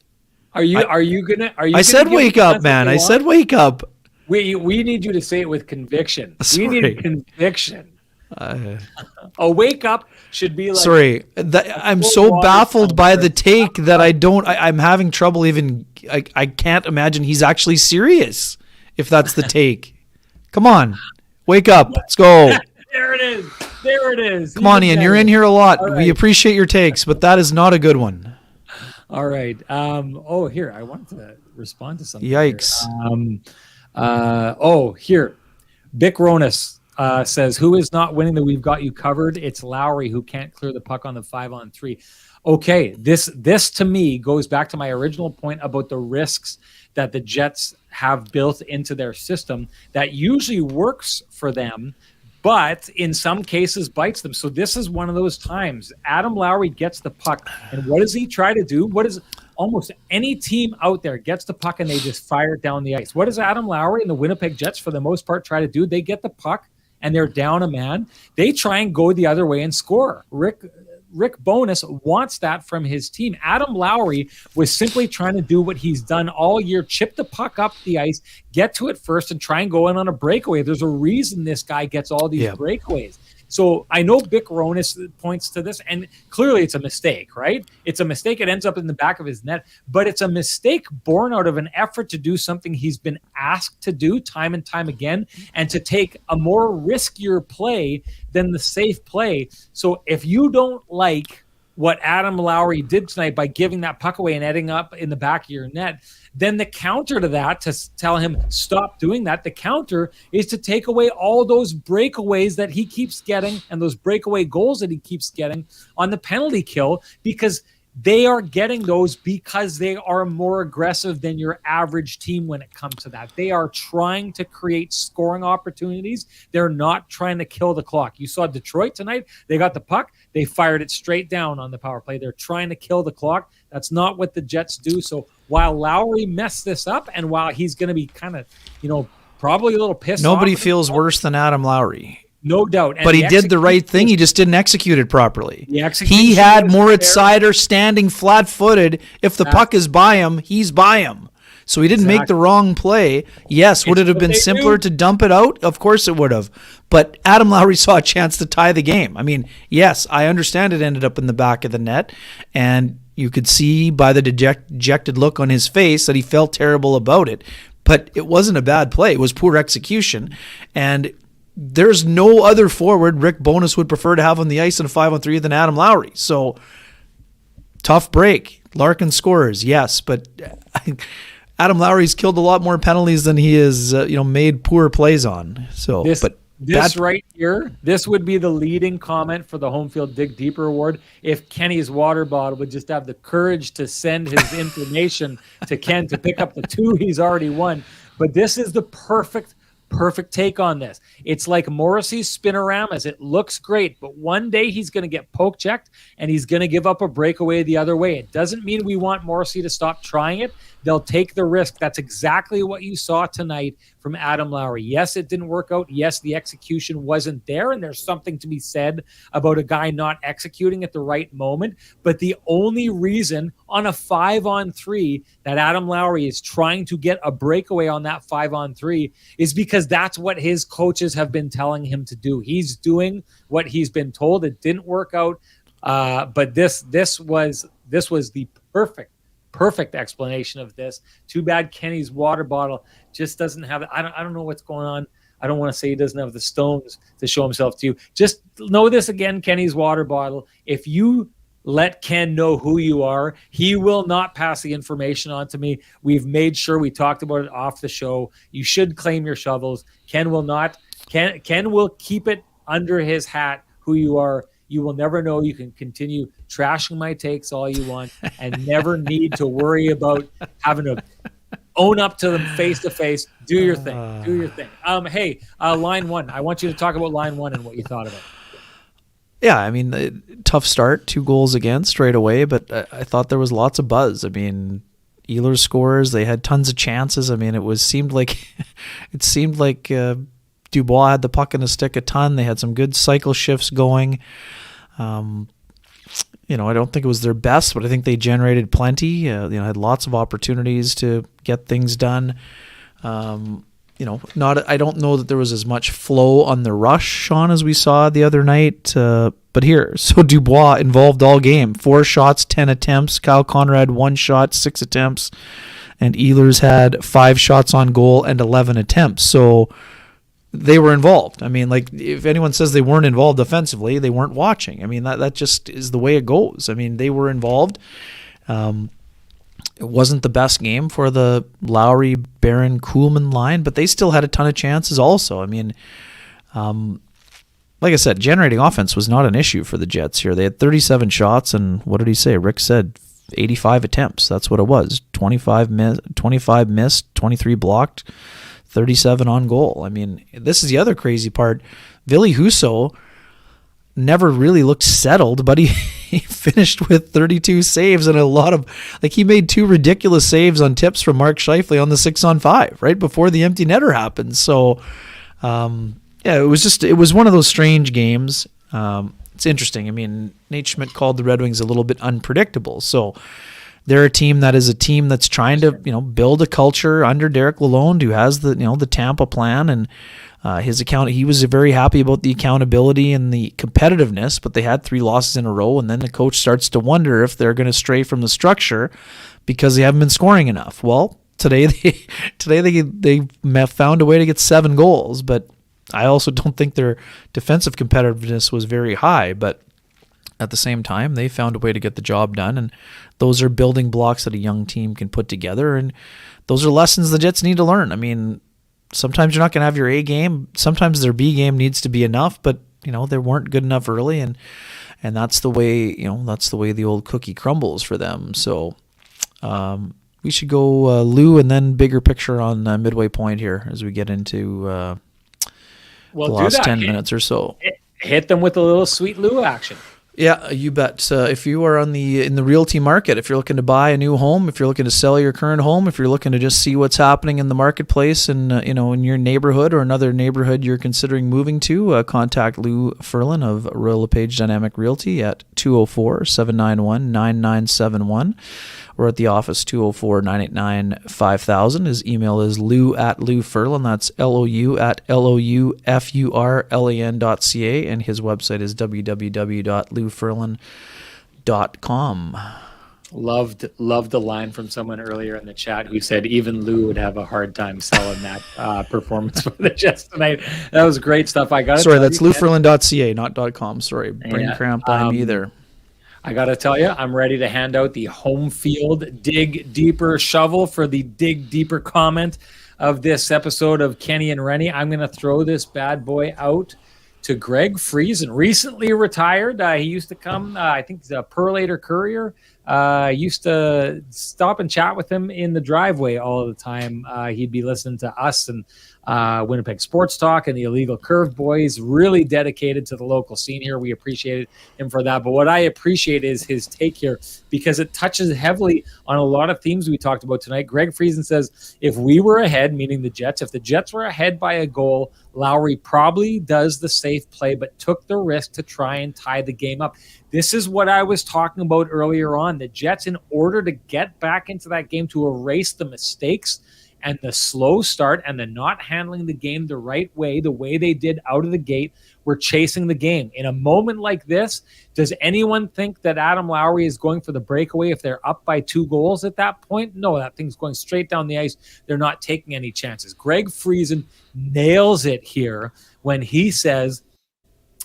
I said wake up, man. I said wake up. We need you to say it with conviction. Sorry. We need conviction. A wake up should be like. Sorry, I'm so baffled by the take that I'm having trouble even. I can't imagine he's actually serious. If that's the take. Come on. Wake up. Let's go. There it is. Come on, Ian. You're in here a lot. Right. We appreciate your takes, but that is not a good one. All right. Here. I wanted to respond to something. Yikes. Here. Bick Ronis says, who is not winning the We've Got You Covered? It's Lowry, who can't clear the puck on the 5-on-3. Okay. This to me goes back to my original point about the risks that the Jets have built into their system that usually works for them, but in some cases bites them. So this is one of those times. Adam Lowry gets the puck, and what does he try to do? What is almost any team out there gets the puck and they just fire it down the ice? What does Adam Lowry and the Winnipeg Jets, for the most part, try to do? They get the puck and they're down a man. They try and go the other way and score. Rick Bowness wants that from his team. Adam Lowry was simply trying to do what he's done all year, chip the puck up the ice, get to it first, and try and go in on a breakaway. There's a reason this guy gets all these breakaways. So I know Bick Ronis points to this, and clearly it's a mistake, right? It's a mistake. It ends up in the back of his net, but it's a mistake born out of an effort to do something he's been asked to do time and time again, and to take a more riskier play than the safe play. So if you don't like what Adam Lowry did tonight by giving that puck away and ending up in the back of your net, then the counter to that, to tell him stop doing that, the counter is to take away all those breakaways that he keeps getting and those breakaway goals that he keeps getting on the penalty kill, because they are getting those because they are more aggressive than your average team when it comes to that. They are trying to create scoring opportunities. They're not trying to kill the clock. You saw Detroit tonight. They got the puck. They fired it straight down on the power play. They're trying to kill the clock. That's not what the Jets do. So while Lowry messed this up, and while he's going to be kind of, probably a little pissed off. Nobody feels worse than Adam Lowry. No doubt. And but he did the right thing. He just didn't execute it properly. He had Moritz Seider standing flat-footed. If the puck is by him, he's by him. So he didn't make the wrong play. Yes, would it have been simpler to dump it out? Of course it would have. But Adam Lowry saw a chance to tie the game. I mean, yes, I understand it ended up in the back of the net, and you could see by the dejected look on his face that he felt terrible about it. But it wasn't a bad play. It was poor execution. And there's no other forward Rick Bowness would prefer to have on the ice in a 5-on-3 than Adam Lowry. So, tough break. Larkin scores, yes, but Adam Lowry's killed a lot more penalties than he has, made poor plays on. So, This right here, this would be the leading comment for the Home Field Dig Deeper Award if Kenny's water bottle would just have the courage to send his information to Ken to pick up the 2 he's already won. But this is the perfect take on this. It's like Morrissey's spinoramas. It looks great, but one day he's going to get poke checked and he's going to give up a breakaway the other way. It doesn't mean we want Morrissey to stop trying it. They'll take the risk. That's exactly what you saw tonight from Adam Lowry. Yes, it didn't work out. Yes, the execution wasn't there, and there's something to be said about a guy not executing at the right moment. But the only reason on a 5-on-3 that Adam Lowry is trying to get a breakaway on that 5-on-3 is because that's what his coaches have been telling him to do. He's doing what he's been told. It didn't work out, but this was the perfect explanation of this. Too bad Kenny's water bottle just doesn't have it. I don't know what's going on. I don't want to say he doesn't have the stones to show himself to you. Just know this again, Kenny's water bottle. If you let Ken know who you are, he will not pass the information on to me. We've made sure we talked about it off the show. You should claim your shovels. Ken will not. Ken will keep it under his hat who you are. You will never know. You can continue trashing my takes all you want and never need to worry about having to own up to them face to face. Do your thing. Do your thing. Hey, line 1. I want you to talk about line 1 and what you thought of it. Yeah, I mean, tough start, 2 goals against right away, but I thought there was lots of buzz. I mean, Ehlers scores. They had tons of chances. I mean, it seemed like Dubois had the puck in the stick a ton. They had some good cycle shifts going. I don't think it was their best, but I think they generated plenty. Had lots of opportunities to get things done. I don't know that there was as much flow on the rush, Sean, as we saw the other night. But here, so Dubois involved all game. 4 shots, 10 attempts. Kyle Conrad 1 shot, 6 attempts, and Ehlers had 5 shots on goal and 11 attempts. So they were involved. I mean, like, if anyone says they weren't involved offensively, they weren't watching. I mean, that just is the way it goes. I mean, they were involved. It wasn't the best game for the Lowry, Barron, Kuhlman line, but they still had a ton of chances also. I mean, like I said, generating offense was not an issue for the Jets here. They had 37 shots, and what did he say? Rick said 85 attempts. That's what it was. 25 missed, 23 blocked, 37 on goal. I mean, this is the other crazy part. Ville Husso never really looked settled, but he finished with 32 saves and a lot of, he made 2 ridiculous saves on tips from Mark Scheifele on the 6-on-5 right before the empty netter happened. So, it was one of those strange games. It's interesting. I mean, Nate Schmidt called the Red Wings a little bit unpredictable. So they're a team that's trying to, build a culture under Derek Lalonde, who has the Tampa plan, and he was very happy about the accountability and the competitiveness, but they had 3 losses in a row, and then the coach starts to wonder if they're going to stray from the structure because they haven't been scoring enough. Well, today they found a way to get 7 goals, but I also don't think their defensive competitiveness was very high, but at the same time, they found a way to get the job done, and those are building blocks that a young team can put together, and those are lessons the Jets need to learn. I mean, sometimes you're not going to have your A game. Sometimes their B game needs to be enough, but they weren't good enough early, and that's the way the old cookie crumbles for them. So we should go Lou and then bigger picture on midway point here as we get into the last 10 minutes or so. Hit them with a little sweet Lou action. Yeah, you bet. If you are in the realty market, if you're looking to buy a new home, if you're looking to sell your current home, if you're looking to just see what's happening in the marketplace and in your neighborhood or another neighborhood you're considering moving to, contact Lou Ferlin of Royal LePage Dynamic Realty at 204-791-9971 or at the office 204-989-5000. His email is lou@louferlin. That's LOU@LOUFURLAN.ca, and his website is www.louferlin.com. Loved the line from someone earlier in the chat who said even Lou would have a hard time selling that performance for the Jets tonight. That was great stuff. Sorry, that's louferlin.ca, not .com. Sorry, brain cramp by me there. I got to tell you, I'm ready to hand out the home field dig deeper shovel for the dig deeper comment of this episode of Kenny and Renny. I'm going to throw this bad boy out to Greg Friesen, recently retired. He used to come, I think he's a Perlator Courier. Used to stop and chat with him in the driveway all the time. He'd be listening to us and Winnipeg Sports Talk and the Illegal Curve Boys, really dedicated to the local scene here. We appreciate him for that. But what I appreciate is his take here, because it touches heavily on a lot of themes we talked about tonight. Greg Friesen says, if we were ahead, meaning the Jets, if the Jets were ahead by a goal, Lowry probably does the safe play, but took the risk to try and tie the game up. This is what I was talking about earlier on. The Jets, in order to get back into that game, to erase the mistakes and the slow start and the not handling the game the right way, the way they did out of the gate, were chasing the game. In a moment like this, does anyone think that Adam Lowry is going for the breakaway if they're up by 2 goals at that point? No, that thing's going straight down the ice. They're not taking any chances. Greg Friesen nails it here when he says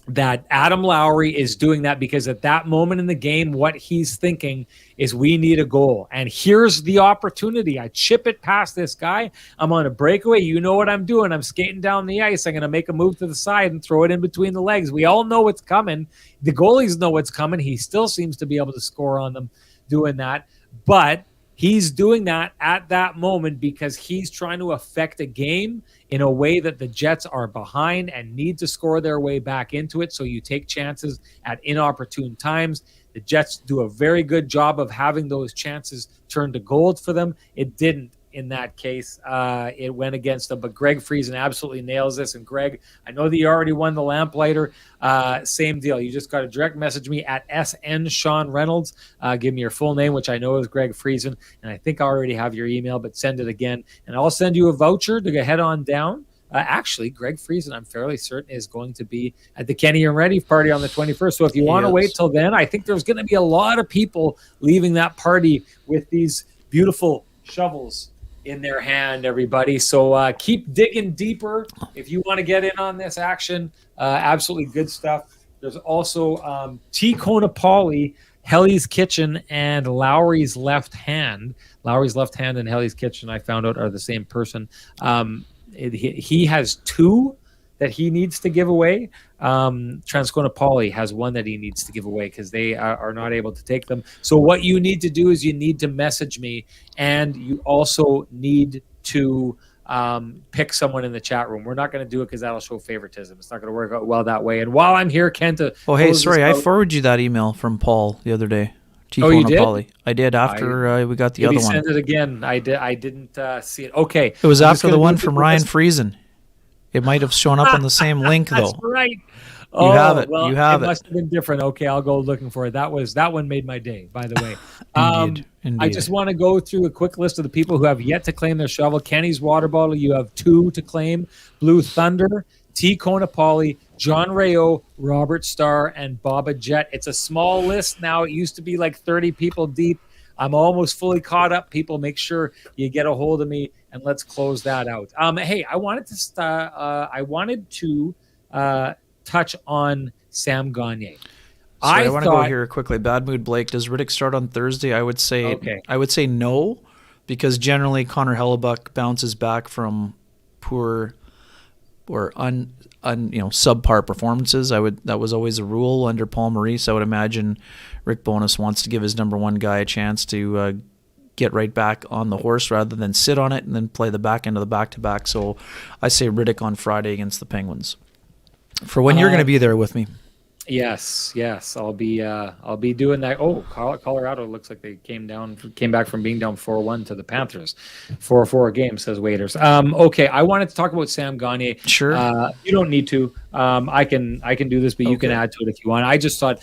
that Adam Lowry is doing that because at that moment in the game, what he's thinking is we need a goal. And here's the opportunity. I chip it past this guy. I'm on a breakaway. You know what I'm doing. I'm skating down the ice. I'm going to make a move to the side and throw it in between the legs. We all know what's coming. The goalies know what's coming. He still seems to be able to score on them doing that. But he's doing that at that moment because he's trying to affect a game in a way that the Jets are behind and need to score their way back into it. So you take chances at inopportune times. The Jets do a very good job of having those chances turn to gold for them. It didn't in that case. It went against them. But Greg Friesen absolutely nails this. And Greg, I know that you already won the Lamplighter. Same deal. You just got to direct message me at SN Sean Reynolds. Give me your full name, which I know is Greg Friesen. And I think I already have your email, but send it again. And I'll send you a voucher to head on down. Actually, Greg Friesen, I'm fairly certain, is going to be at the Kenny and Renny party on the 21st. So if you want to wait till then, I think there's going to be a lot of people leaving that party with these beautiful shovels in their hand, everybody. So keep digging deeper if you want to get in on this action. Absolutely good stuff. There's also T. Conapoli, Helly's Kitchen, and Lowry's Left Hand. Lowry's Left Hand and Helly's Kitchen, I found out, are the same person. He has 2 that he needs to give away. Transcona Poly has 1 that he needs to give away because they are not able to take them. So what you need to do is you need to message me, and you also need to pick someone in the chat room. We're not going to do it because that'll show favoritism. It's not going to work out well that way. And while I'm here, Ken, I forwarded you that email from Paul the other day. You did? I did after we got the other one. Send it again. I didn't see it. Okay. It was after the one from Ryan Friesen. It might have shown up on the same link, though. That's right. You have it. Well, you have it. It must have been different. Okay, I'll go looking for it. That one made my day, by the way. Indeed. I just want to go through a quick list of the people who have yet to claim their shovel. Kenny's water bottle, you have 2 to claim. Blue Thunder, T. Conapoli, John Rayo, Robert Starr, and Baba Jet. It's a small list now. It used to be like 30 people deep. I'm almost fully caught up. People, make sure you get a hold of me, and let's close that out. Hey, I wanted to touch on Sam Gagner. I want to go here quickly. Bad Mood Blake, does Riddick start on Thursday? I would say no, because generally Connor Hellebuck bounces back from poor or subpar performances. That was always a rule under Paul Maurice. I would imagine Rick Bowness wants to give his number 1 guy a chance to get right back on the horse rather than sit on it and then play the back end of the back-to-back. So I say Riddick on Friday against the Penguins. For when you're going to be there with me. Yes, I'll be doing that. Oh, Colorado looks like they came back from being down 4-1 to the Panthers. 4-4 game, says Waiters. Okay, I wanted to talk about Sam Gagner. Sure. You don't need to. I can do this, but you can add to it if you want. I just thought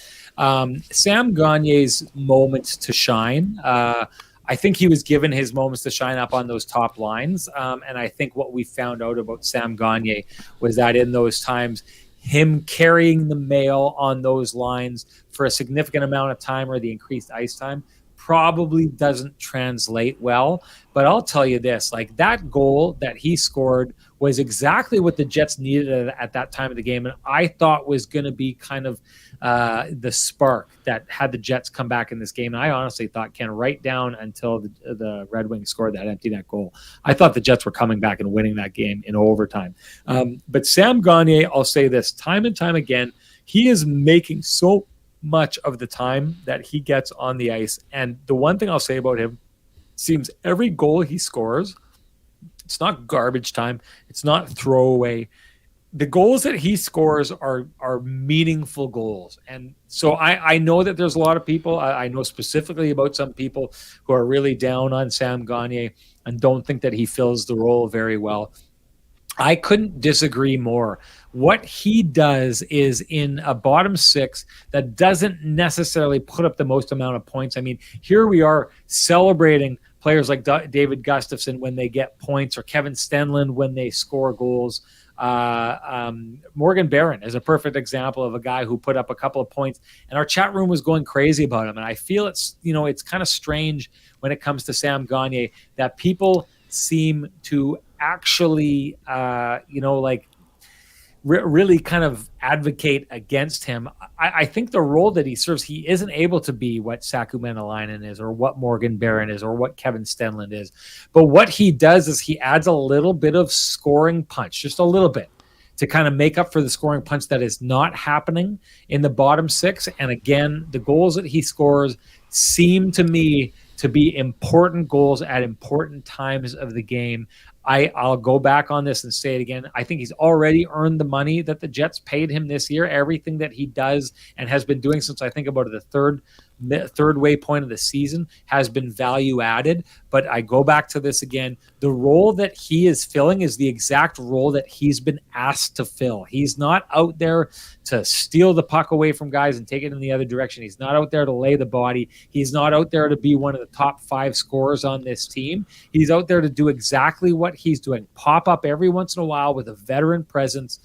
Sam Gagner's moments to shine. I think he was given his moments to shine up on those top lines. And I think what we found out about Sam Gagner was that in those times, him carrying the mail on those lines for a significant amount of time or the increased ice time probably doesn't translate well. But I'll tell you this, like that goal that he scored was exactly what the Jets needed at that time of the game, and I thought was going to be kind of the spark that had the Jets come back in this game. And I honestly thought, Ken, right down until the Red Wings scored that empty net goal, I thought the Jets were coming back and winning that game in overtime. But Sam Gagner, I'll say this, time and time again, he is making so much of the time that he gets on the ice. And the one thing I'll say about him, seems every goal he scores, it's not garbage time, it's not throwaway. The goals that he scores are meaningful goals. And so I know that there's a lot of people, I know specifically about some people who are really down on Sam Gagner and don't think that he fills the role very well. I couldn't disagree more. What he does is in a bottom six that doesn't necessarily put up the most amount of points. I mean, here we are celebrating players like David Gustafsson when they get points, or Kevin Stenlund when they score goals. Morgan Barron is a perfect example of a guy who put up a couple of points, and our chat room was going crazy about him. And I feel it's kind of strange when it comes to Sam Gagner that people seem to actually, really kind of advocate against him. I think the role that he serves, he isn't able to be what Saku Menelainen is, or what Morgan Barron is, or what Kevin Stenlund is. But what he does is he adds a little bit of scoring punch, just a little bit, to kind of make up for the scoring punch that is not happening in the bottom six. And again, the goals that he scores seem to me to be important goals at important times of the game. I'll go back on this and say it again. I think he's already earned the money that the Jets paid him this year. Everything that he does and has been doing since I think about the third waypoint of the season has been value added. But I go back to this again. The role that he is filling is the exact role that he's been asked to fill. He's not out there to steal the puck away from guys and take it in the other direction. He's not out there to lay the body. He's not out there to be one of the top 5 scorers on this team. He's out there to do exactly what he's doing. Pop up every once in a while with a veteran presence,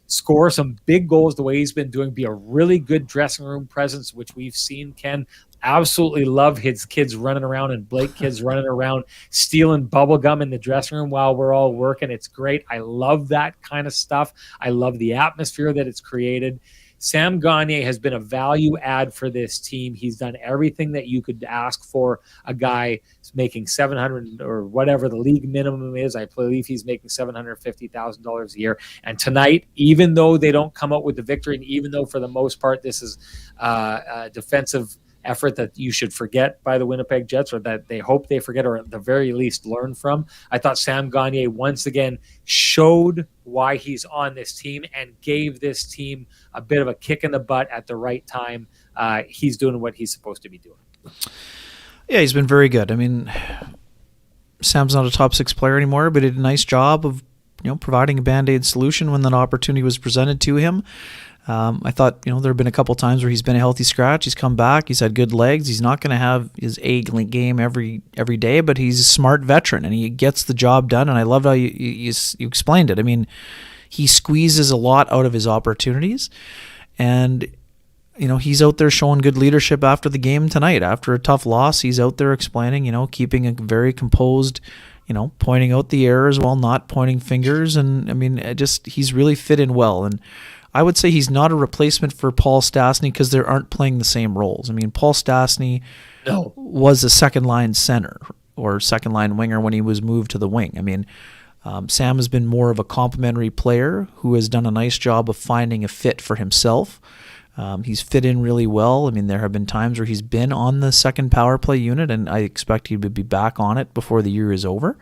score some big goals the way he's been doing, be a really good dressing room presence, which we've seen. Ken, absolutely love his kids running around, and Blake kids running around stealing bubble gum in the dressing room while we're all working. It's great. I love that kind of stuff. I love the atmosphere that it's created. Sam Gagner has been a value add for this team. He's done everything that you could ask for a guy making $700 or whatever the league minimum is. I believe he's making $750,000 a year. And tonight, even though they don't come out with the victory, and even though for the most part this is a defensive effort that you should forget by the Winnipeg Jets, or that they hope they forget, or at the very least learn from, I thought Sam Gagner once again showed why he's on this team and gave this team a bit of a kick in the butt at the right time. He's doing what he's supposed to be doing. Yeah, he's been very good. I mean, Sam's not a top 6 player anymore, but he did a nice job of providing a Band-Aid solution when that opportunity was presented to him. I thought, there have been a couple times where he's been a healthy scratch. He's come back. He's had good legs. He's not going to have his A game every day, but he's a smart veteran and he gets the job done. And I loved how you explained it. I mean, he squeezes a lot out of his opportunities, and he's out there showing good leadership after the game tonight. After a tough loss, he's out there explaining, keeping a very composed, pointing out the errors while not pointing fingers. And I mean, he's really fit in well. And I would say he's not a replacement for Paul Stastny because they aren't playing the same roles. I mean, Paul Stastny was a second-line center or second-line winger when he was moved to the wing. I mean, Sam has been more of a complementary player who has done a nice job of finding a fit for himself. He's fit in really well. I mean, there have been times where he's been on the second power play unit, and I expect he would be back on it before the year is over.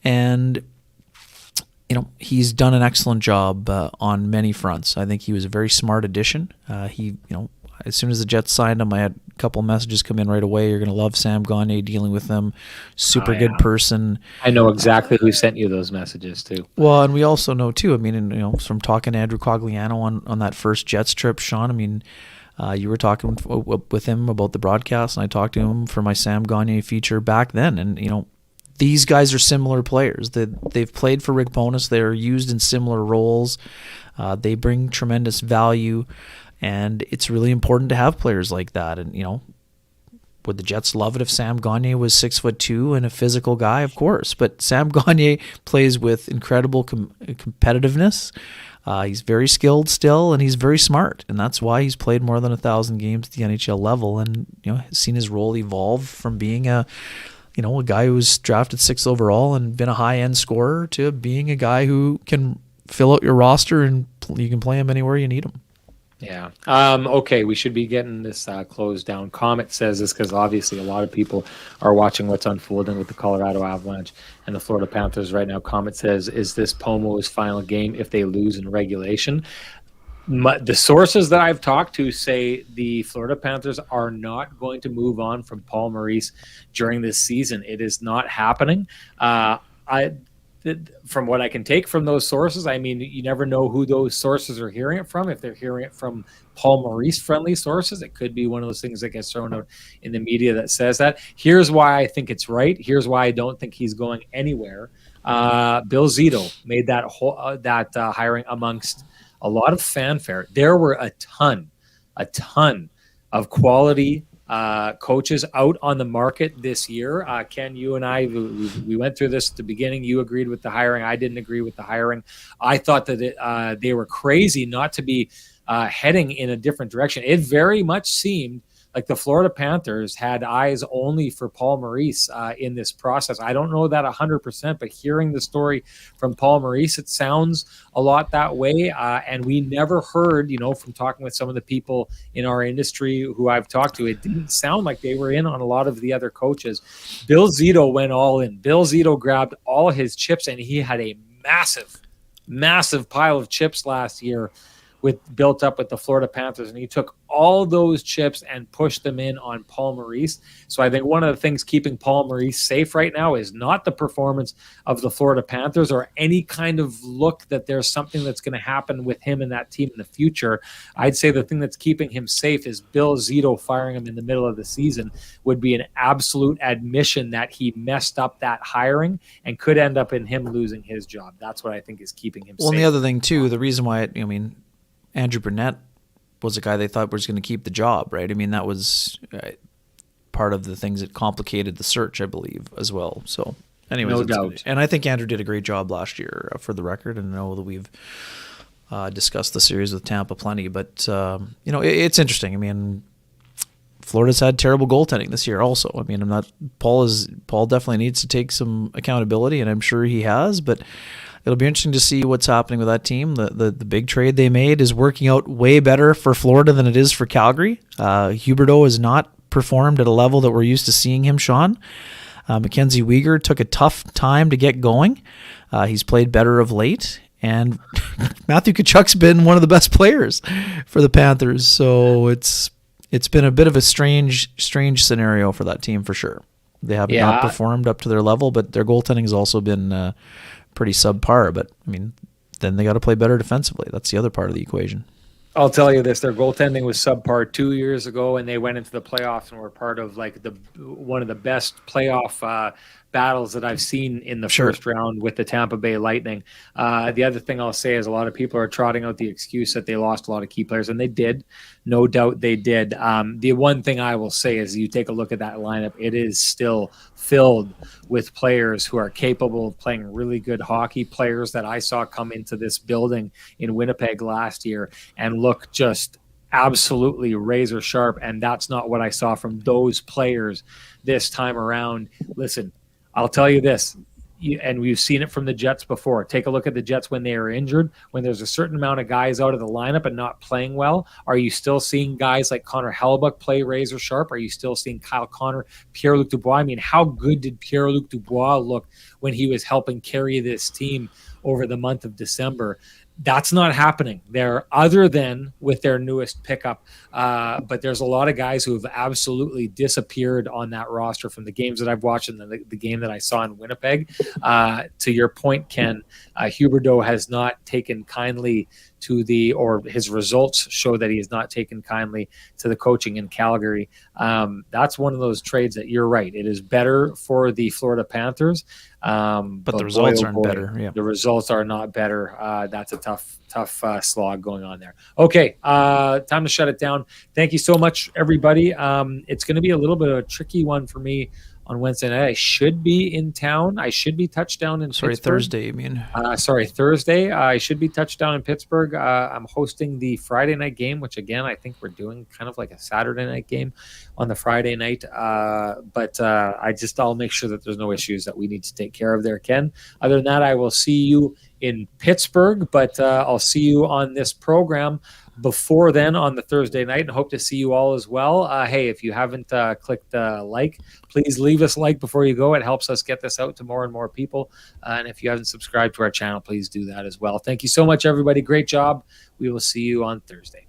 And he's done an excellent job on many fronts. I think he was a very smart addition. As soon as the Jets signed him, I had a couple of messages come in right away. You're going to love Sam Gagner, dealing with them. Super good person. I know exactly who sent you those messages too. Well, and we also know too, I mean, from talking to Andrew Cogliano on that first Jets trip, Sean, I mean, you were talking with him about the broadcast, and I talked to him for my Sam Gagner feature back then. And, these guys are similar players. They've played for Rick Bowness. They're used in similar roles. They bring tremendous value, and it's really important to have players like that. And would the Jets love it if Sam Gagner was 6'2" and a physical guy? Of course. But Sam Gagner plays with incredible competitiveness. He's very skilled still, and he's very smart, and that's why he's played more than 1,000 games at the NHL level, and seen his role evolve from being a guy who was drafted 6th overall and been a high-end scorer to being a guy who can fill out your roster and you can play him anywhere you need him. Yeah. Okay, we should be getting this closed down. Comet says this because obviously a lot of people are watching what's unfolding with the Colorado Avalanche and the Florida Panthers right now. Comet says, is this Pomo's final game if they lose in regulation? The sources that I've talked to say the Florida Panthers are not going to move on from Paul Maurice during this season. It is not happening. From what I can take from those sources, I mean, you never know who those sources are hearing it from. If they're hearing it from Paul Maurice-friendly sources, it could be one of those things that gets thrown out in the media that says that. Here's why I think it's right. Here's why I don't think he's going anywhere. Bill Zito made that hiring amongst a lot of fanfare. There were a ton of quality coaches out on the market this year. Ken, you and I, we went through this at the beginning. You agreed with the hiring. I didn't agree with the hiring. I thought that they were crazy not to be heading in a different direction. It very much seemed like the Florida Panthers had eyes only for Paul Maurice in this process. I don't know that 100%, but hearing the story from Paul Maurice, it sounds a lot that way. And we never heard, from talking with some of the people in our industry who I've talked to, it didn't sound like they were in on a lot of the other coaches. Bill Zito went all in. Bill Zito grabbed all his chips, and he had a massive pile of chips last year built up with the Florida Panthers, and he took all those chips and pushed them in on Paul Maurice. So I think one of the things keeping Paul Maurice safe right now is not the performance of the Florida Panthers or any kind of look that there's something that's going to happen with him and that team in the future. I'd say the thing that's keeping him safe is Bill Zito firing him in the middle of the season would be an absolute admission that he messed up that hiring and could end up in him losing his job. That's what I think is keeping him safe. Well, and the other thing too, the reason why Andrew Burnett was a guy they thought was going to keep the job, right? I mean, that was part of the things that complicated the search, I believe, as well. So, anyways, no doubt. And I think Andrew did a great job last year, for the record. And I know that we've discussed the series with Tampa plenty, but it's interesting. I mean, Florida's had terrible goaltending this year, also. I mean, Paul definitely needs to take some accountability, and I'm sure he has, but it'll be interesting to see what's happening with that team. The big trade they made is working out way better for Florida than it is for Calgary. Huberdeau has not performed at a level that we're used to seeing him, Sean. Mackenzie Weegar took a tough time to get going. He's played better of late. And Matthew Tkachuk's been one of the best players for the Panthers. So it's been a bit of a strange scenario for that team for sure. They have not performed up to their level, but their goaltending has also been pretty subpar. But I mean, then they got to play better defensively. That's the other part of the equation. I'll tell you this: their goaltending was subpar 2 years ago, and they went into the playoffs and were part of one of the best playoff battles that I've seen in the first round with the Tampa Bay Lightning. The other thing I'll say is a lot of people are trotting out the excuse that they lost a lot of key players, and they did. No doubt they did. The one thing I will say is you take a look at that lineup, it is still filled with players who are capable of playing really good hockey, players that I saw come into this building in Winnipeg last year and look just absolutely razor sharp, and that's not what I saw from those players this time around. Listen, I'll tell you this, and we've seen it from the Jets before. Take a look at the Jets when they are injured. When there's a certain amount of guys out of the lineup and not playing well, are you still seeing guys like Connor Hellebuyck play razor sharp? Are you still seeing Kyle Connor, Pierre-Luc Dubois? I mean, how good did Pierre-Luc Dubois look when he was helping carry this team over the month of December? That's not happening there other than with their newest pickup. But there's a lot of guys who have absolutely disappeared on that roster from the games that I've watched and the game that I saw in Winnipeg. To your point, Ken, Huberdeau has not taken kindly or his results show that he has not taken kindly to the coaching in Calgary. That's one of those trades that you're right. It is better for the Florida Panthers. But the results aren't better. Yeah. The results are not better. That's a tough slog going on there. Okay, time to shut it down. Thank you so much, everybody. It's going to be a little bit of a tricky one for me on Wednesday night. I should be in town. I should be touchdown in Pittsburgh. Thursday, you mean? Thursday. I should be touchdown in Pittsburgh. I'm hosting the Friday night game, which, again, I think we're doing kind of like a Saturday night game on the Friday night. But I'll make sure that there's no issues that we need to take care of there, Ken. Other than that, I will see you in Pittsburgh, but I'll see you on this program before then on the Thursday night, and hope to see you all as well. Hey, if you haven't clicked like, please leave us a like before you go. It helps us get this out to more and more people. And if you haven't subscribed to our channel, please do that as well. Thank you so much, everybody. Great job. We will see you on Thursday.